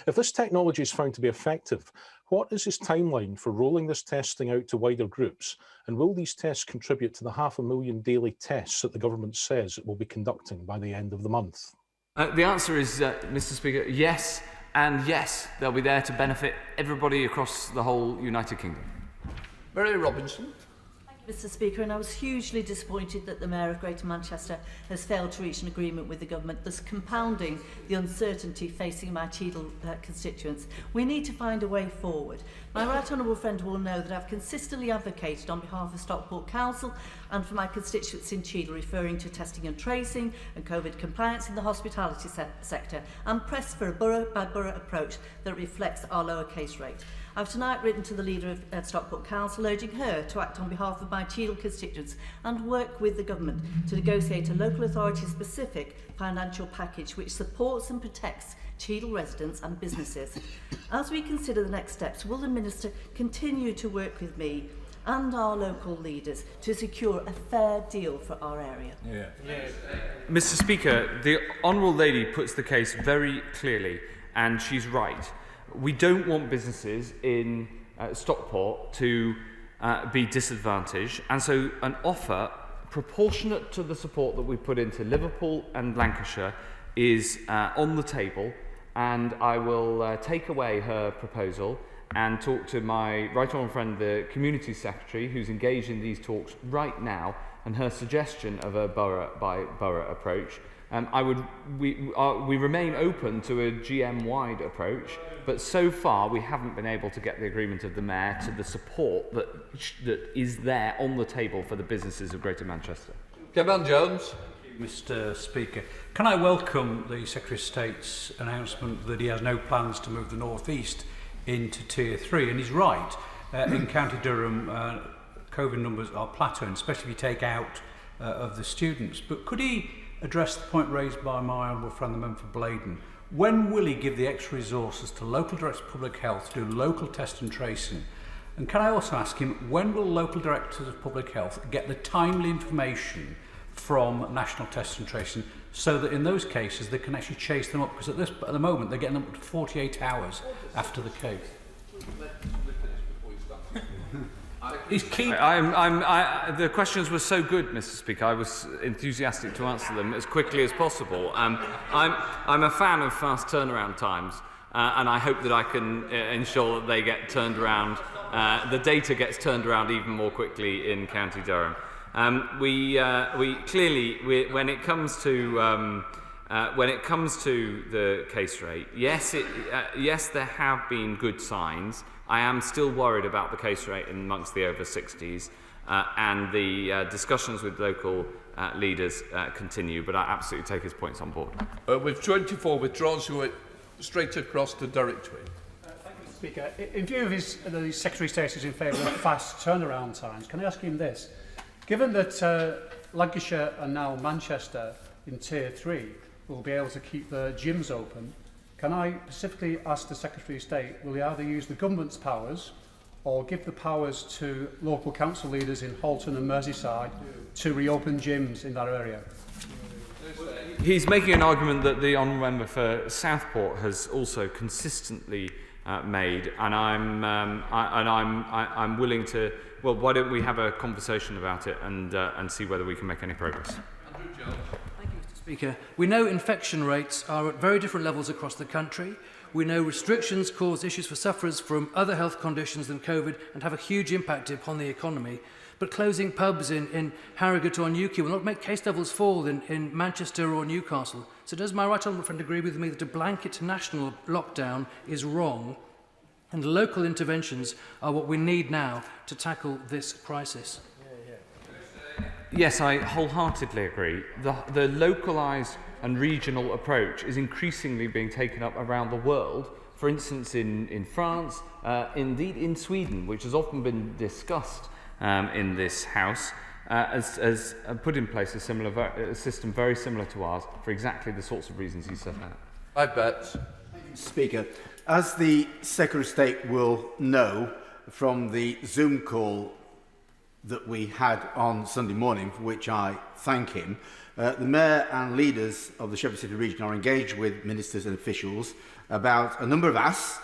If this technology is found to be effective, what is his timeline for rolling this testing out to wider groups? And will these tests contribute to the 500,000 daily tests that the government says it will be conducting by the end of the month? The answer is, Mr. Speaker, yes, and yes, they'll be there to benefit everybody across the whole United Kingdom. Mary Robinson. Mr. Speaker, and I was hugely disappointed that the Mayor of Greater Manchester has failed to reach an agreement with the government, thus compounding the uncertainty facing my Cheadle constituents. We need to find a way forward. My right honourable friend will know that I've consistently advocated on behalf of Stockport Council and for my constituents in Cheadle, referring to testing and tracing and COVID compliance in the hospitality sector, and pressed for a borough-by-borough approach that reflects our lower case rate. I've tonight written to the leader of Stockport Council, urging her to act on behalf of my Cheadle constituents and work with the government to negotiate a local authority-specific financial package which supports and protects Cheadle residents and businesses. As we consider the next steps, will the Minister continue to work with me and our local leaders to secure a fair deal for our area? Mr. Speaker, the Honourable Lady puts the case very clearly, and she's right. We don't want businesses in Stockport to be disadvantaged, and so an offer proportionate to the support that we put into Liverpool and Lancashire is on the table, and I will take away her proposal and talk to my right honourable friend, the Community Secretary, who's engaged in these talks right now, and her suggestion of a borough-by-borough approach. We remain open to a GM-wide approach, but so far we haven't been able to get the agreement of the Mayor to the support that is there on the table for the businesses of Greater Manchester. Kevin Jones. Mr. Speaker, can I welcome the Secretary of State's announcement that he has no plans to move the North East into Tier 3. And he's right, in County Durham, COVID numbers are plateauing, especially if you take out of the students. But could he address the point raised by my honourable friend, the member for Blaydon? When will he give the extra resources to local directors of public health to do local test and tracing? And can I also ask him, when will local directors of public health get the timely information from national test and tracing so that in those cases they can actually chase them up? Because at the moment they're getting them up to 48 hours after the case. The questions were so good, Mr. Speaker. I was enthusiastic to answer them as quickly as possible. I'm a fan of fast turnaround times, and I hope that I can ensure that they get turned around. The data gets turned around even more quickly in County Durham. We clearly, when it comes to the case rate, yes, there have been good signs. I am still worried about the case rate amongst the over 60s, and the discussions with local leaders continue, but I absolutely take his points on board. With 24 withdrawn, so we're straight across to Derek Twin. Thank you, Mr. Speaker. In view of the Secretary of State is in favour of fast turnaround times, can I ask him this? Given that Lancashire and now Manchester in Tier 3 will be able to keep the gyms open, can I specifically ask the Secretary of State, will he either use the government's powers or give the powers to local council leaders in Halton and Merseyside to reopen gyms in that area? He's making an argument that the honourable member for Southport has also consistently made, and I'm willing to. Well, why don't we have a conversation about it and see whether we can make any progress? Speaker, we know infection rates are at very different levels across the country. We know restrictions cause issues for sufferers from other health conditions than COVID and have a huge impact upon the economy. But closing pubs in Harrogate or Newquay will not make case levels fall in Manchester or Newcastle. So does my right honourable friend agree with me that a blanket national lockdown is wrong and local interventions are what we need now to tackle this crisis? Yes, I wholeheartedly agree. The localised and regional approach is increasingly being taken up around the world. For instance, in France, indeed in Sweden, which has often been discussed in this House, has put in place a system very similar to ours for exactly the sorts of reasons you set out. I bet. Speaker, as the Secretary of State will know from the Zoom call that we had on Sunday morning, for which I thank him, the Mayor and leaders of the Sheffield City region are engaged with ministers and officials about a number of asks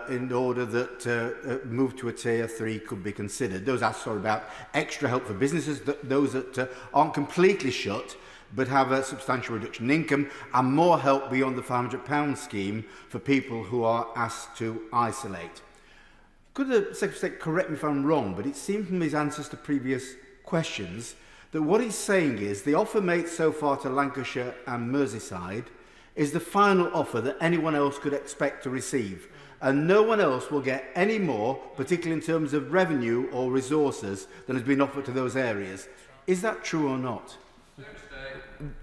in order that move to a Tier 3 could be considered. Those asks are about extra help for businesses, those that aren't completely shut but have a substantial reduction in income, and more help beyond the £500 scheme for people who are asked to isolate. Could the Secretary of State correct me if I'm wrong, but it seemed from his answers to previous questions that what he's saying is the offer made so far to Lancashire and Merseyside is the final offer that anyone else could expect to receive, and no one else will get any more, particularly in terms of revenue or resources, than has been offered to those areas. Is that true or not?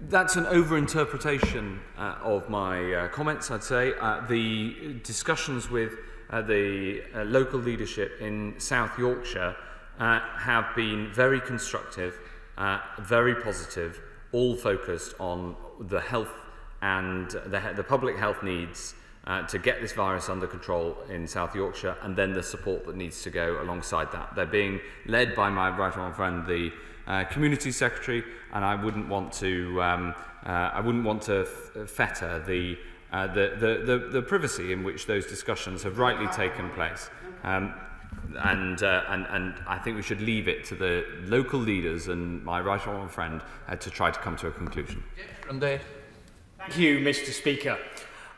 That's an overinterpretation of my comments, I'd say. The discussions with the local leadership in South Yorkshire have been very constructive, very positive, all focused on the health and the public health needs to get this virus under control in South Yorkshire, and then the support that needs to go alongside that. They're being led by my right honourable friend, the Community Secretary, and I wouldn't want to fetter the privacy in which those discussions have rightly taken place. And I think we should leave it to the local leaders and my right honourable friend to try to come to a conclusion. Thank you, Mr. Speaker.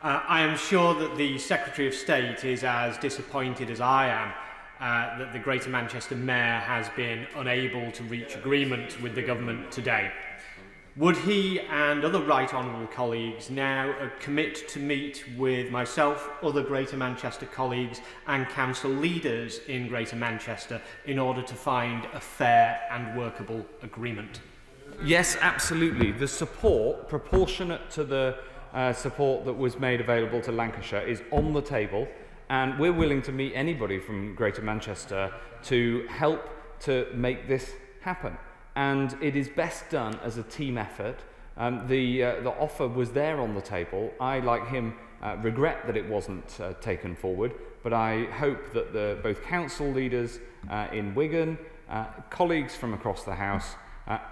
I am sure that the Secretary of State is as disappointed as I am that the Greater Manchester Mayor has been unable to reach agreement with the government today. Would he and other right honourable colleagues now commit to meet with myself, other Greater Manchester colleagues and council leaders in Greater Manchester in order to find a fair and workable agreement? Yes, absolutely. The support, proportionate to the support that was made available to Lancashire, is on the table, And we're willing to meet anybody from Greater Manchester to help to make this happen. And it is best done as a team effort. The offer was there on the table. I, like him, regret that it wasn't taken forward, but I hope that both council leaders in Wigan, colleagues from across the House,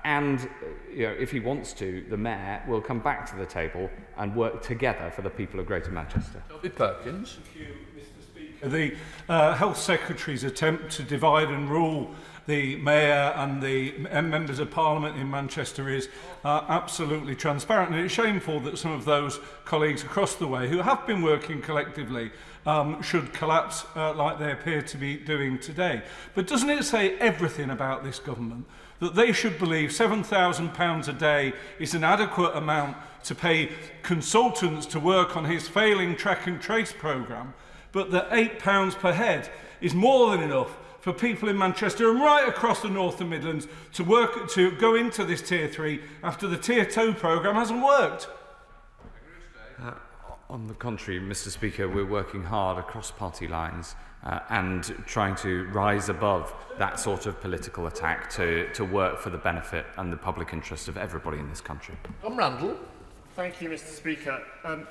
and if he wants to, the Mayor will come back to the table and work together for the people of Greater Manchester. Toby Perkins. Thank you, Mr. Speaker. The Health Secretary's attempt to divide and rule the Mayor and the members of Parliament in Manchester is absolutely transparent, and it's shameful that some of those colleagues across the way who have been working collectively should collapse like they appear to be doing today. But doesn't it say everything about this government that they should believe £7,000 a day is an adequate amount to pay consultants to work on his failing track and trace programme, but that £8 per head is more than enough for people in Manchester and right across the North and Midlands to go into this Tier 3 after the Tier 2 programme hasn't worked? On the contrary, Mr. Speaker, we're working hard across party lines and trying to rise above that sort of political attack to work for the benefit and the public interest of everybody in this country. Tom Randall. Thank you, Mr. Speaker.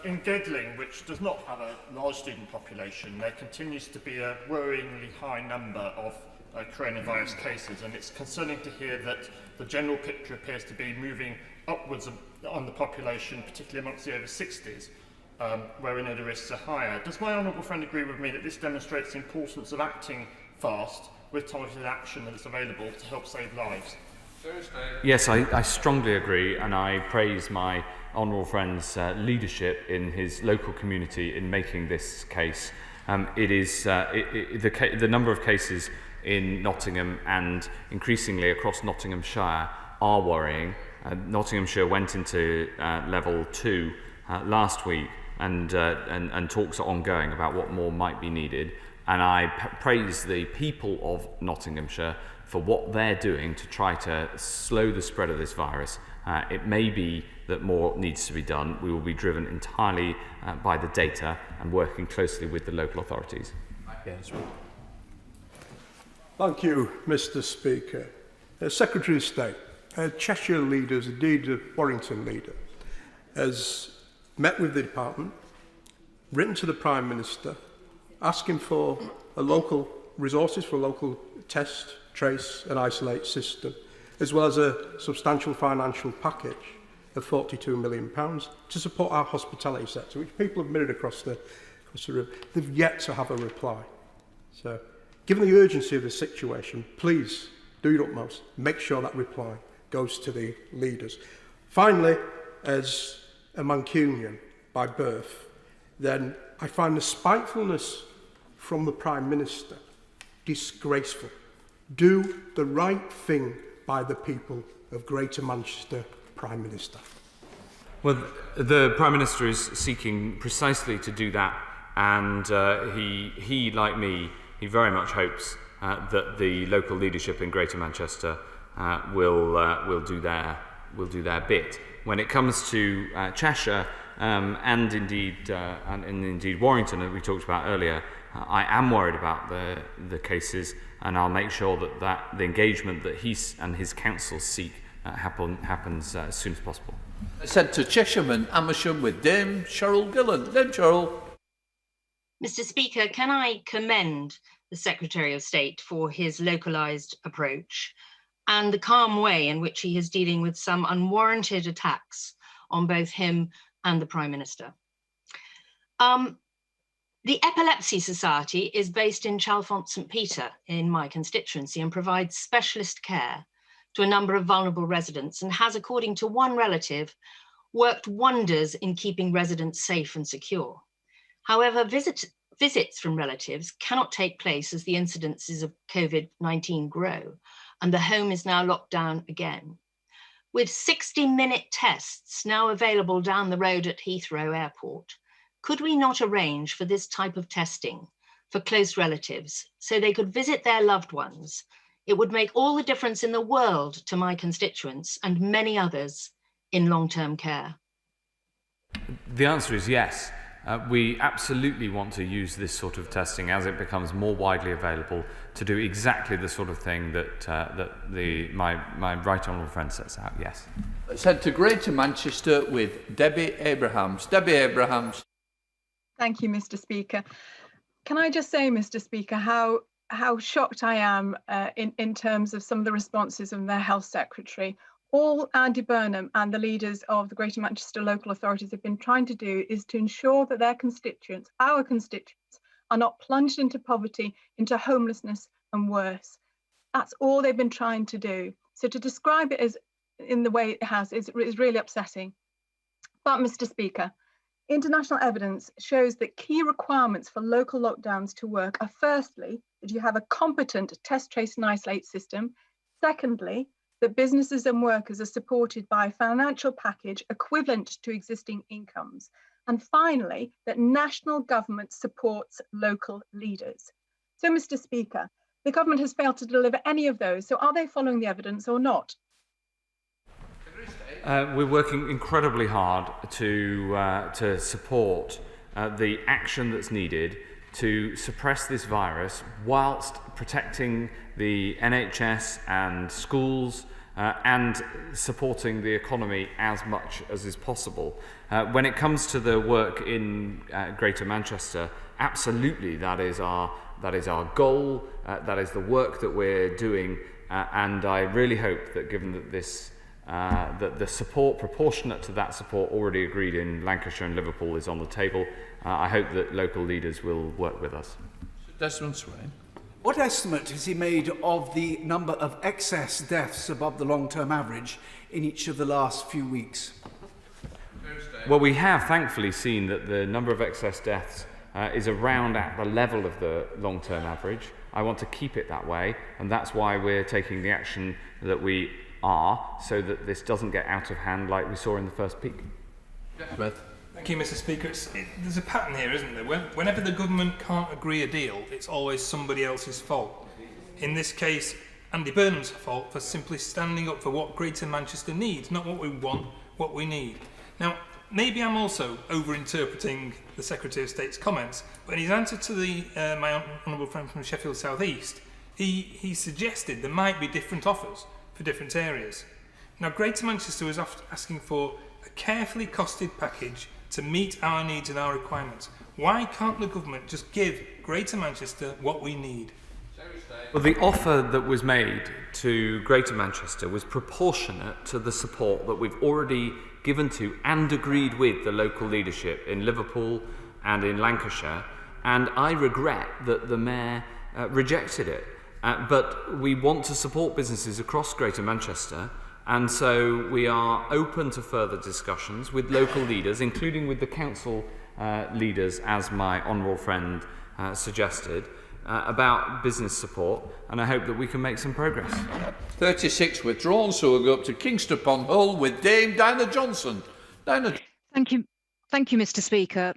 In Gedling, which does not have a large student population, there continues to be a worryingly high number of coronavirus cases, and it's concerning to hear that the general picture appears to be moving upwards on the population, particularly amongst the over 60s, where we know the risks are higher. Does my honourable friend agree with me that this demonstrates the importance of acting fast with targeted action that is available to help save lives? Yes, I strongly agree, and I praise my honourable friend's leadership in his local community in making this case. The number of cases in Nottingham and increasingly across Nottinghamshire are worrying. Nottinghamshire went into level 2 last week, and talks are ongoing about what more might be needed. And I praise the people of Nottinghamshire for what they're doing to try to slow the spread of this virus. It may be that more needs to be done. We will be driven entirely by the data and working closely with the local authorities. Thank you, Mr. Speaker. Secretary of State, Cheshire leaders, indeed the Warrington leader, has met with the department, written to the Prime Minister, asking for local resources for a local test, trace and isolate system, as well as a substantial financial package of £42 million to support our hospitality sector, which people have mirrored across the room. They've yet to have a reply. So, given the urgency of the situation, please do your utmost, make sure that reply goes to the leaders. Finally, as a Mancunian by birth, then I find the spitefulness from the Prime Minister disgraceful. Do the right thing by the people of Greater Manchester, Prime Minister. Well, the Prime Minister is seeking precisely to do that, and he, like me, he very much hopes that the local leadership in Greater Manchester will do their bit. When it comes to Cheshire and indeed Warrington, as we talked about earlier, I am worried about the cases, and I'll make sure that the engagement that he and his council seek happens as soon as possible. Sent to Cheshireman, Amersham with Dame Cheryl Gillan. Dame Cheryl. Mr. Speaker, can I commend the Secretary of State for his localised approach and the calm way in which he is dealing with some unwarranted attacks on both him and the Prime Minister. The Epilepsy Society is based in Chalfont St Peter in my constituency and provides specialist care to a number of vulnerable residents and has, according to one relative, worked wonders in keeping residents safe and secure. However, visits from relatives cannot take place as the incidences of COVID-19 grow, and the home is now locked down again. With 60-minute tests now available down the road at Heathrow Airport, could we not arrange for this type of testing for close relatives so they could visit their loved ones? It would make all the difference in the world to my constituents and many others in long-term care. The answer is yes. We absolutely want to use this sort of testing as it becomes more widely available to do exactly the sort of thing that my right honourable friend sets out. Yes. Let's head to Greater Manchester with Debbie Abrahams. Debbie Abrahams. Thank you, Mr. Speaker. Can I just say, Mr. Speaker, how shocked I am in terms of some of the responses of their Health Secretary. All Andy Burnham and the leaders of the Greater Manchester local authorities have been trying to do is to ensure that their constituents, our constituents, are not plunged into poverty, into homelessness and worse. That's all they've been trying to do. So to describe it as in the way it has is really upsetting. But Mr. Speaker, international evidence shows that key requirements for local lockdowns to work are firstly, that you have a competent test, trace and isolate system. Secondly, that businesses and workers are supported by a financial package equivalent to existing incomes. And finally, that national government supports local leaders. So, Mr. Speaker, the government has failed to deliver any of those. So are they following the evidence or not? We're working incredibly hard to support the action that's needed to suppress this virus whilst protecting the NHS and schools and supporting the economy as much as is possible. When it comes to the work in Greater Manchester, absolutely that is our goal, that is the work that we're doing, and I really hope that given that this that the support proportionate to that support already agreed in Lancashire and Liverpool is on the table, I hope that local leaders will work with us. Desmond Swain. What estimate has he made of the number of excess deaths above the long-term average in each of the last few weeks? Well, we have thankfully seen that the number of excess deaths is around at the level of the long-term average. I want to keep it that way, and that's why we're taking the action that we are, so that this doesn't get out of hand like we saw in the first peak. Thank you, Mr. Speaker. There's a pattern here, isn't there? Whenever the government can't agree a deal, it's always somebody else's fault. In this case, Andy Burnham's fault for simply standing up for what Greater Manchester needs, not what we want, what we need. Now, maybe I'm also over-interpreting the Secretary of State's comments, but in his answer to my honourable friend from Sheffield South East, he suggested there might be different offers for different areas. Now, Greater Manchester was asking for a carefully costed package to meet our needs and our requirements. Why can't the government just give Greater Manchester what we need? Well, the offer that was made to Greater Manchester was proportionate to the support that we've already given to and agreed with the local leadership in Liverpool and in Lancashire, and I regret that the Mayor rejected it. But we want to support businesses across Greater Manchester, and so we are open to further discussions with local leaders, including with the council leaders, as my honourable friend suggested, about business support, and I hope that we can make some progress. 36 withdrawn, so we'll go up to Kingston upon Hull with Dame Dinah Johnson. Dinah. Thank you, Mr. Speaker.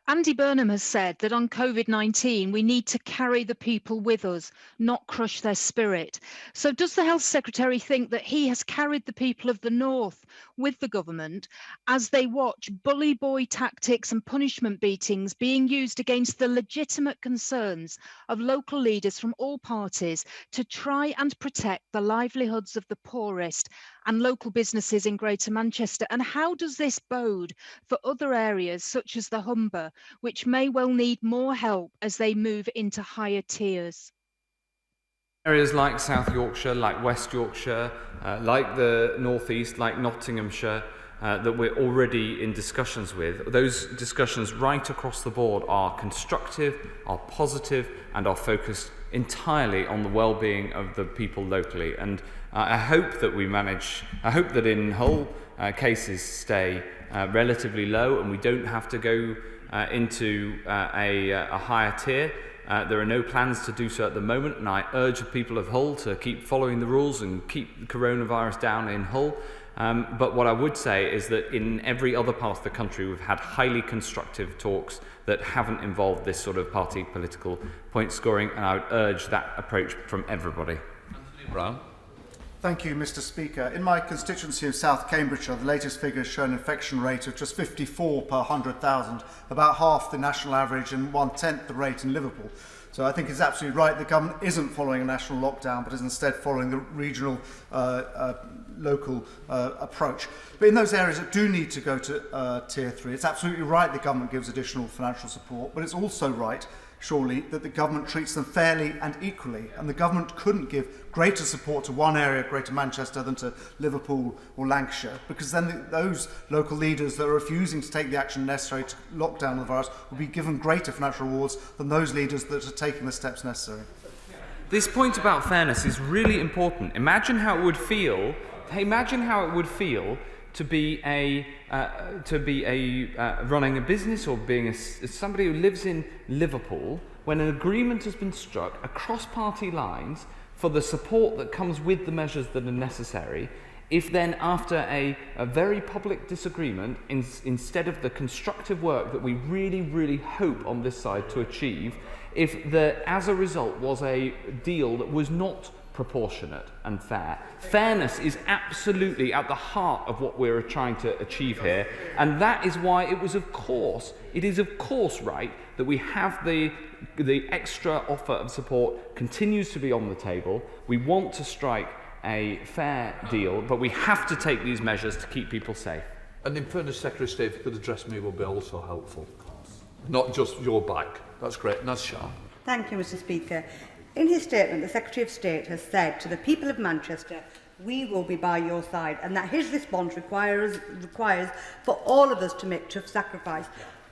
Andy Burnham has said that on COVID-19, we need to carry the people with us, not crush their spirit. So does the Health Secretary think that he has carried the people of the North with the government as they watch bully boy tactics and punishment beatings being used against the legitimate concerns of local leaders from all parties to try and protect the livelihoods of the poorest and local businesses in Greater Manchester? And how does this bode for other areas such as the Humber, which may well need more help as they move into higher tiers? Areas like South Yorkshire, like West Yorkshire, like the North East, like Nottinghamshire, that we're already in discussions with. Those discussions right across the board are constructive, are positive, and are focused entirely on the well-being of the people locally. And I hope that I hope that in Hull cases stay relatively low and we don't have to go into a higher tier. There are no plans to do so at the moment, and I urge the people of Hull to keep following the rules and keep the coronavirus down in Hull. But what I would say is that in every other part of the country, we've had highly constructive talks that haven't involved this sort of party political point scoring, and I would urge that approach from everybody. Anthony Brown. Thank you, Mr. Speaker. In my constituency of South Cambridgeshire, the latest figures show an infection rate of just 54 per 100,000, about half the national average and 1/10 the rate in Liverpool. So I think it's absolutely right the government isn't following a national lockdown, but is instead following the regional, local approach. But in those areas that do need to go to Tier 3, it's absolutely right the government gives additional financial support, but it's also right, surely, that the government treats them fairly and equally, and the government couldn't give greater support to one area, Greater Manchester, than to Liverpool or Lancashire, because then those local leaders that are refusing to take the action necessary to lock down the virus will be given greater financial rewards than those leaders that are taking the steps necessary. This point about fairness is really important. Imagine how it would feel to be running a business or being somebody who lives in Liverpool when an agreement has been struck across party lines for the support that comes with the measures that are necessary. If then, after a very public disagreement, instead of the constructive work that we really hope on this side to achieve, if there, as a result, was a deal that was not proportionate and fair. Fairness is absolutely at the heart of what we're trying to achieve here, and that is why it is of course right that we have the extra offer of support continues to be on the table. We want to strike a fair deal, but we have to take these measures to keep people safe. And in fairness, Secretary of State, if you could address me, would be also helpful. Not just your back. That's great. Naz Shah. Thank you, Mr. Speaker. In his statement, the Secretary of State has said to the people of Manchester, we will be by your side, and that his response requires for all of us to make tough sacrifice.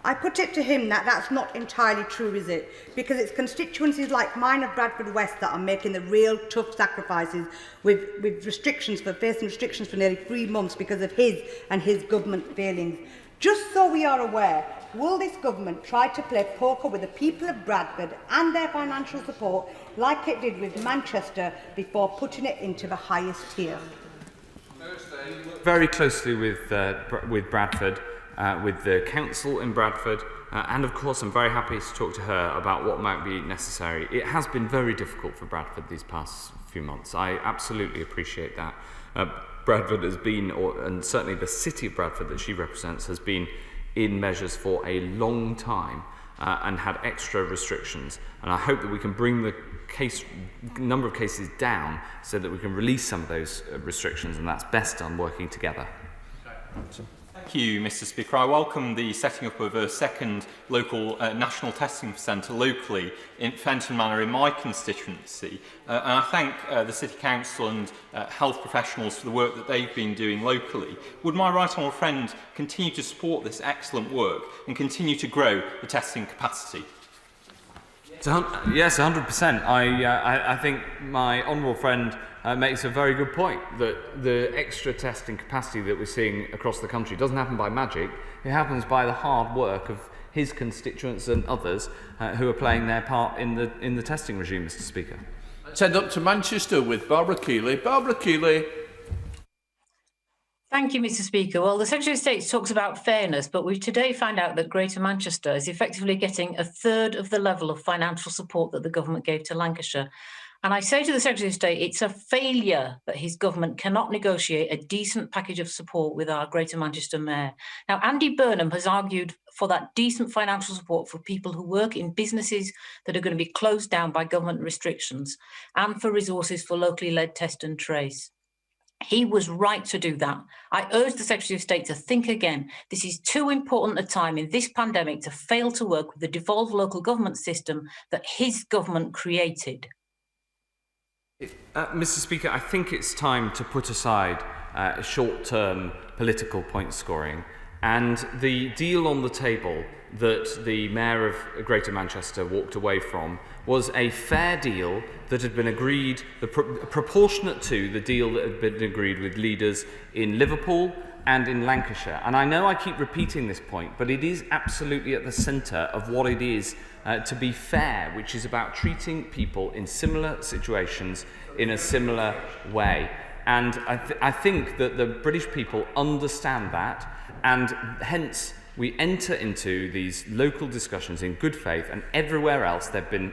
I put it to him that that's not entirely true, is it? Because it's constituencies like mine of Bradford West that are making the real tough sacrifices with facing restrictions for nearly 3 months because of his and his government failings. Just so we are aware, will this government try to play poker with the people of Bradford and their financial support like it did with Manchester before putting it into the highest tier? Very closely with Bradford, with the council in Bradford, and of course I'm very happy to talk to her about what might be necessary. It has been very difficult for Bradford these past few months. I absolutely appreciate that. Bradford has been, and certainly the city of Bradford that she represents, has been in measures for a long time and had extra restrictions. And I hope that we can bring the number of cases down so that we can release some of those restrictions, and that's best done working together. Thank you, Mr. Speaker. I welcome the setting up of a second local national testing centre locally in Fenton Manor in my constituency. And I thank the City Council and health professionals for the work that they've been doing locally. Would my right honourable friend continue to support this excellent work and continue to grow the testing capacity? Yes, 100%. I think my honourable friend makes a very good point that the extra testing capacity that we're seeing across the country doesn't happen by magic. It happens by the hard work of his constituents and others who are playing their part in the testing regime, Mr. Speaker. Let's head up to Manchester with Barbara Keeley. Barbara Keeley. Thank you, Mr. Speaker. Well, the Secretary of State talks about fairness, but we've today found out that Greater Manchester is effectively getting a third of the level of financial support that the government gave to Lancashire. And I say to the Secretary of State, it's a failure that his government cannot negotiate a decent package of support with our Greater Manchester Mayor. Now, Andy Burnham has argued for that decent financial support for people who work in businesses that are going to be closed down by government restrictions, and for resources for locally led test and trace. He was right to do that. I urge the Secretary of State to think again. This is too important a time in this pandemic to fail to work with the devolved local government system that his government created. Mr. Speaker, I think it's time to put aside short-term political point scoring, and the deal on the table that the Mayor of Greater Manchester walked away from was a fair deal that had been agreed, proportionate to the deal that had been agreed with leaders in Liverpool and in Lancashire. And I know I keep repeating this point, but it is absolutely at the centre of what it is to be fair, which is about treating people in similar situations in a similar way. And I think that the British people understand that, and hence we enter into these local discussions in good faith, and everywhere else they've been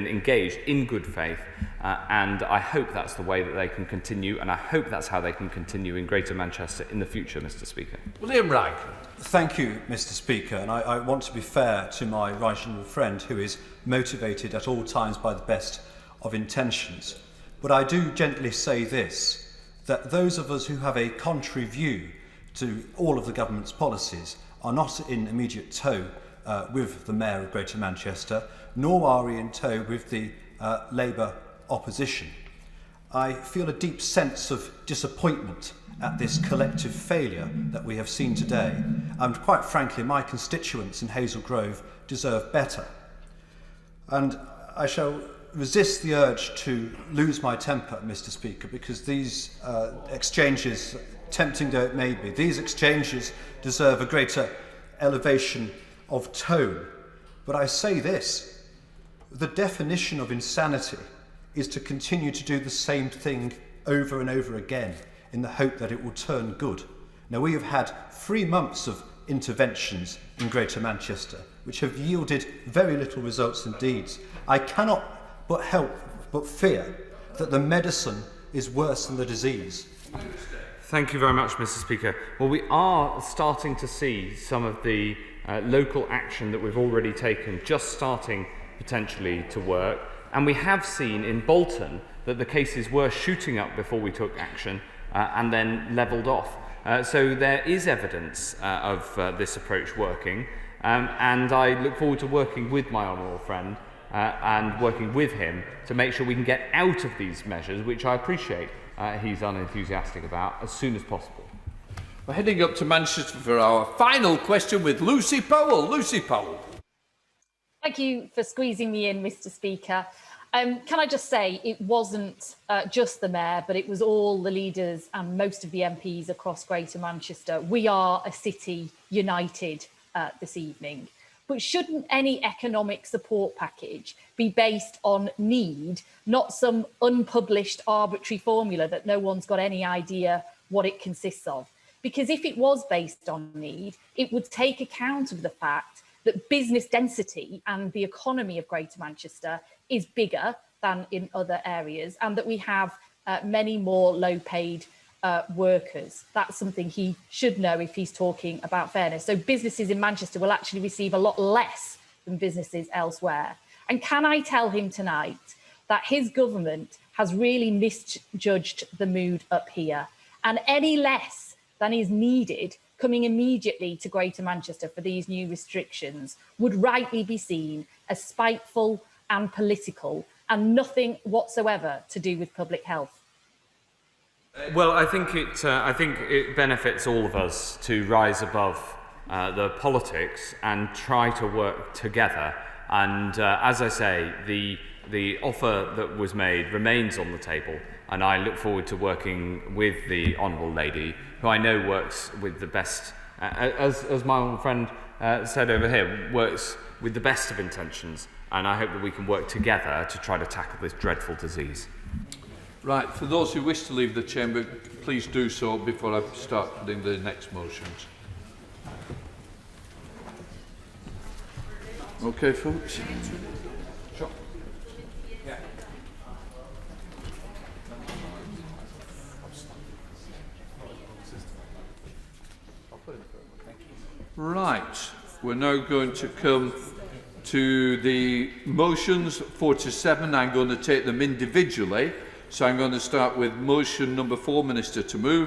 engaged in good faith, and I hope that's the way that they can continue, and I hope that's how they can continue in Greater Manchester in the future, Mr. Speaker. William Wright. Thank you, Mr. Speaker, and I want to be fair to my right honourable friend, who is motivated at all times by the best of intentions. But I do gently say this, that those of us who have a contrary view to all of the government's policies are not in immediate tow with the Mayor of Greater Manchester, nor are we in tow with the Labour opposition. I feel a deep sense of disappointment at this collective failure that we have seen today, and quite frankly my constituents in Hazel Grove deserve better. And I shall resist the urge to lose my temper, Mr. Speaker, because these exchanges, tempting though it may be, these exchanges deserve a greater elevation of tone. But I say this, the definition of insanity is to continue to do the same thing over and over again in the hope that it will turn good. Now, we have had 3 months of interventions in Greater Manchester which have yielded very little results indeed. I cannot but help but fear that the medicine is worse than the disease. Thank you very much, Mr. Speaker. Well, we are starting to see some of the local action that we've already taken just starting potentially to work. And we have seen in Bolton that the cases were shooting up before we took action and then levelled off. So there is evidence of this approach working. And I look forward to working with my honourable friend and working with him to make sure we can get out of these measures, which I appreciate he's unenthusiastic about, as soon as possible. We're heading up to Manchester for our final question with Lucy Powell. Lucy Powell. Thank you for squeezing me in, Mr. Speaker. Can I just say it wasn't just the Mayor, but it was all the leaders and most of the MPs across Greater Manchester. We are a city united this evening. But shouldn't any economic support package be based on need, not some unpublished arbitrary formula that no one's got any idea what it consists of? Because if it was based on need, it would take account of the fact that business density and the economy of Greater Manchester is bigger than in other areas, and that we have many more low-paid workers. That's something he should know if he's talking about fairness. So businesses in Manchester will actually receive a lot less than businesses elsewhere. And can I tell him tonight that his government has really misjudged the mood up here, and any less than is needed coming immediately to Greater Manchester for these new restrictions would rightly be seen as spiteful and political and nothing whatsoever to do with public health. Well, I think it benefits all of us to rise above the politics and try to work together. And as I say, the offer that was made remains on the table, and I look forward to working with the Honourable Lady, who I know works with the best, as my old friend said over here, works with the best of intentions. And I hope that we can work together to try to tackle this dreadful disease. Right, for those who wish to leave the chamber, please do so before I start putting the next motions. Okay, folks. Sure. Yeah. Right, we're now going to come to the motions 4 to 7. I'm going to take them individually. So I'm going to start with motion number 4, Minister, to move.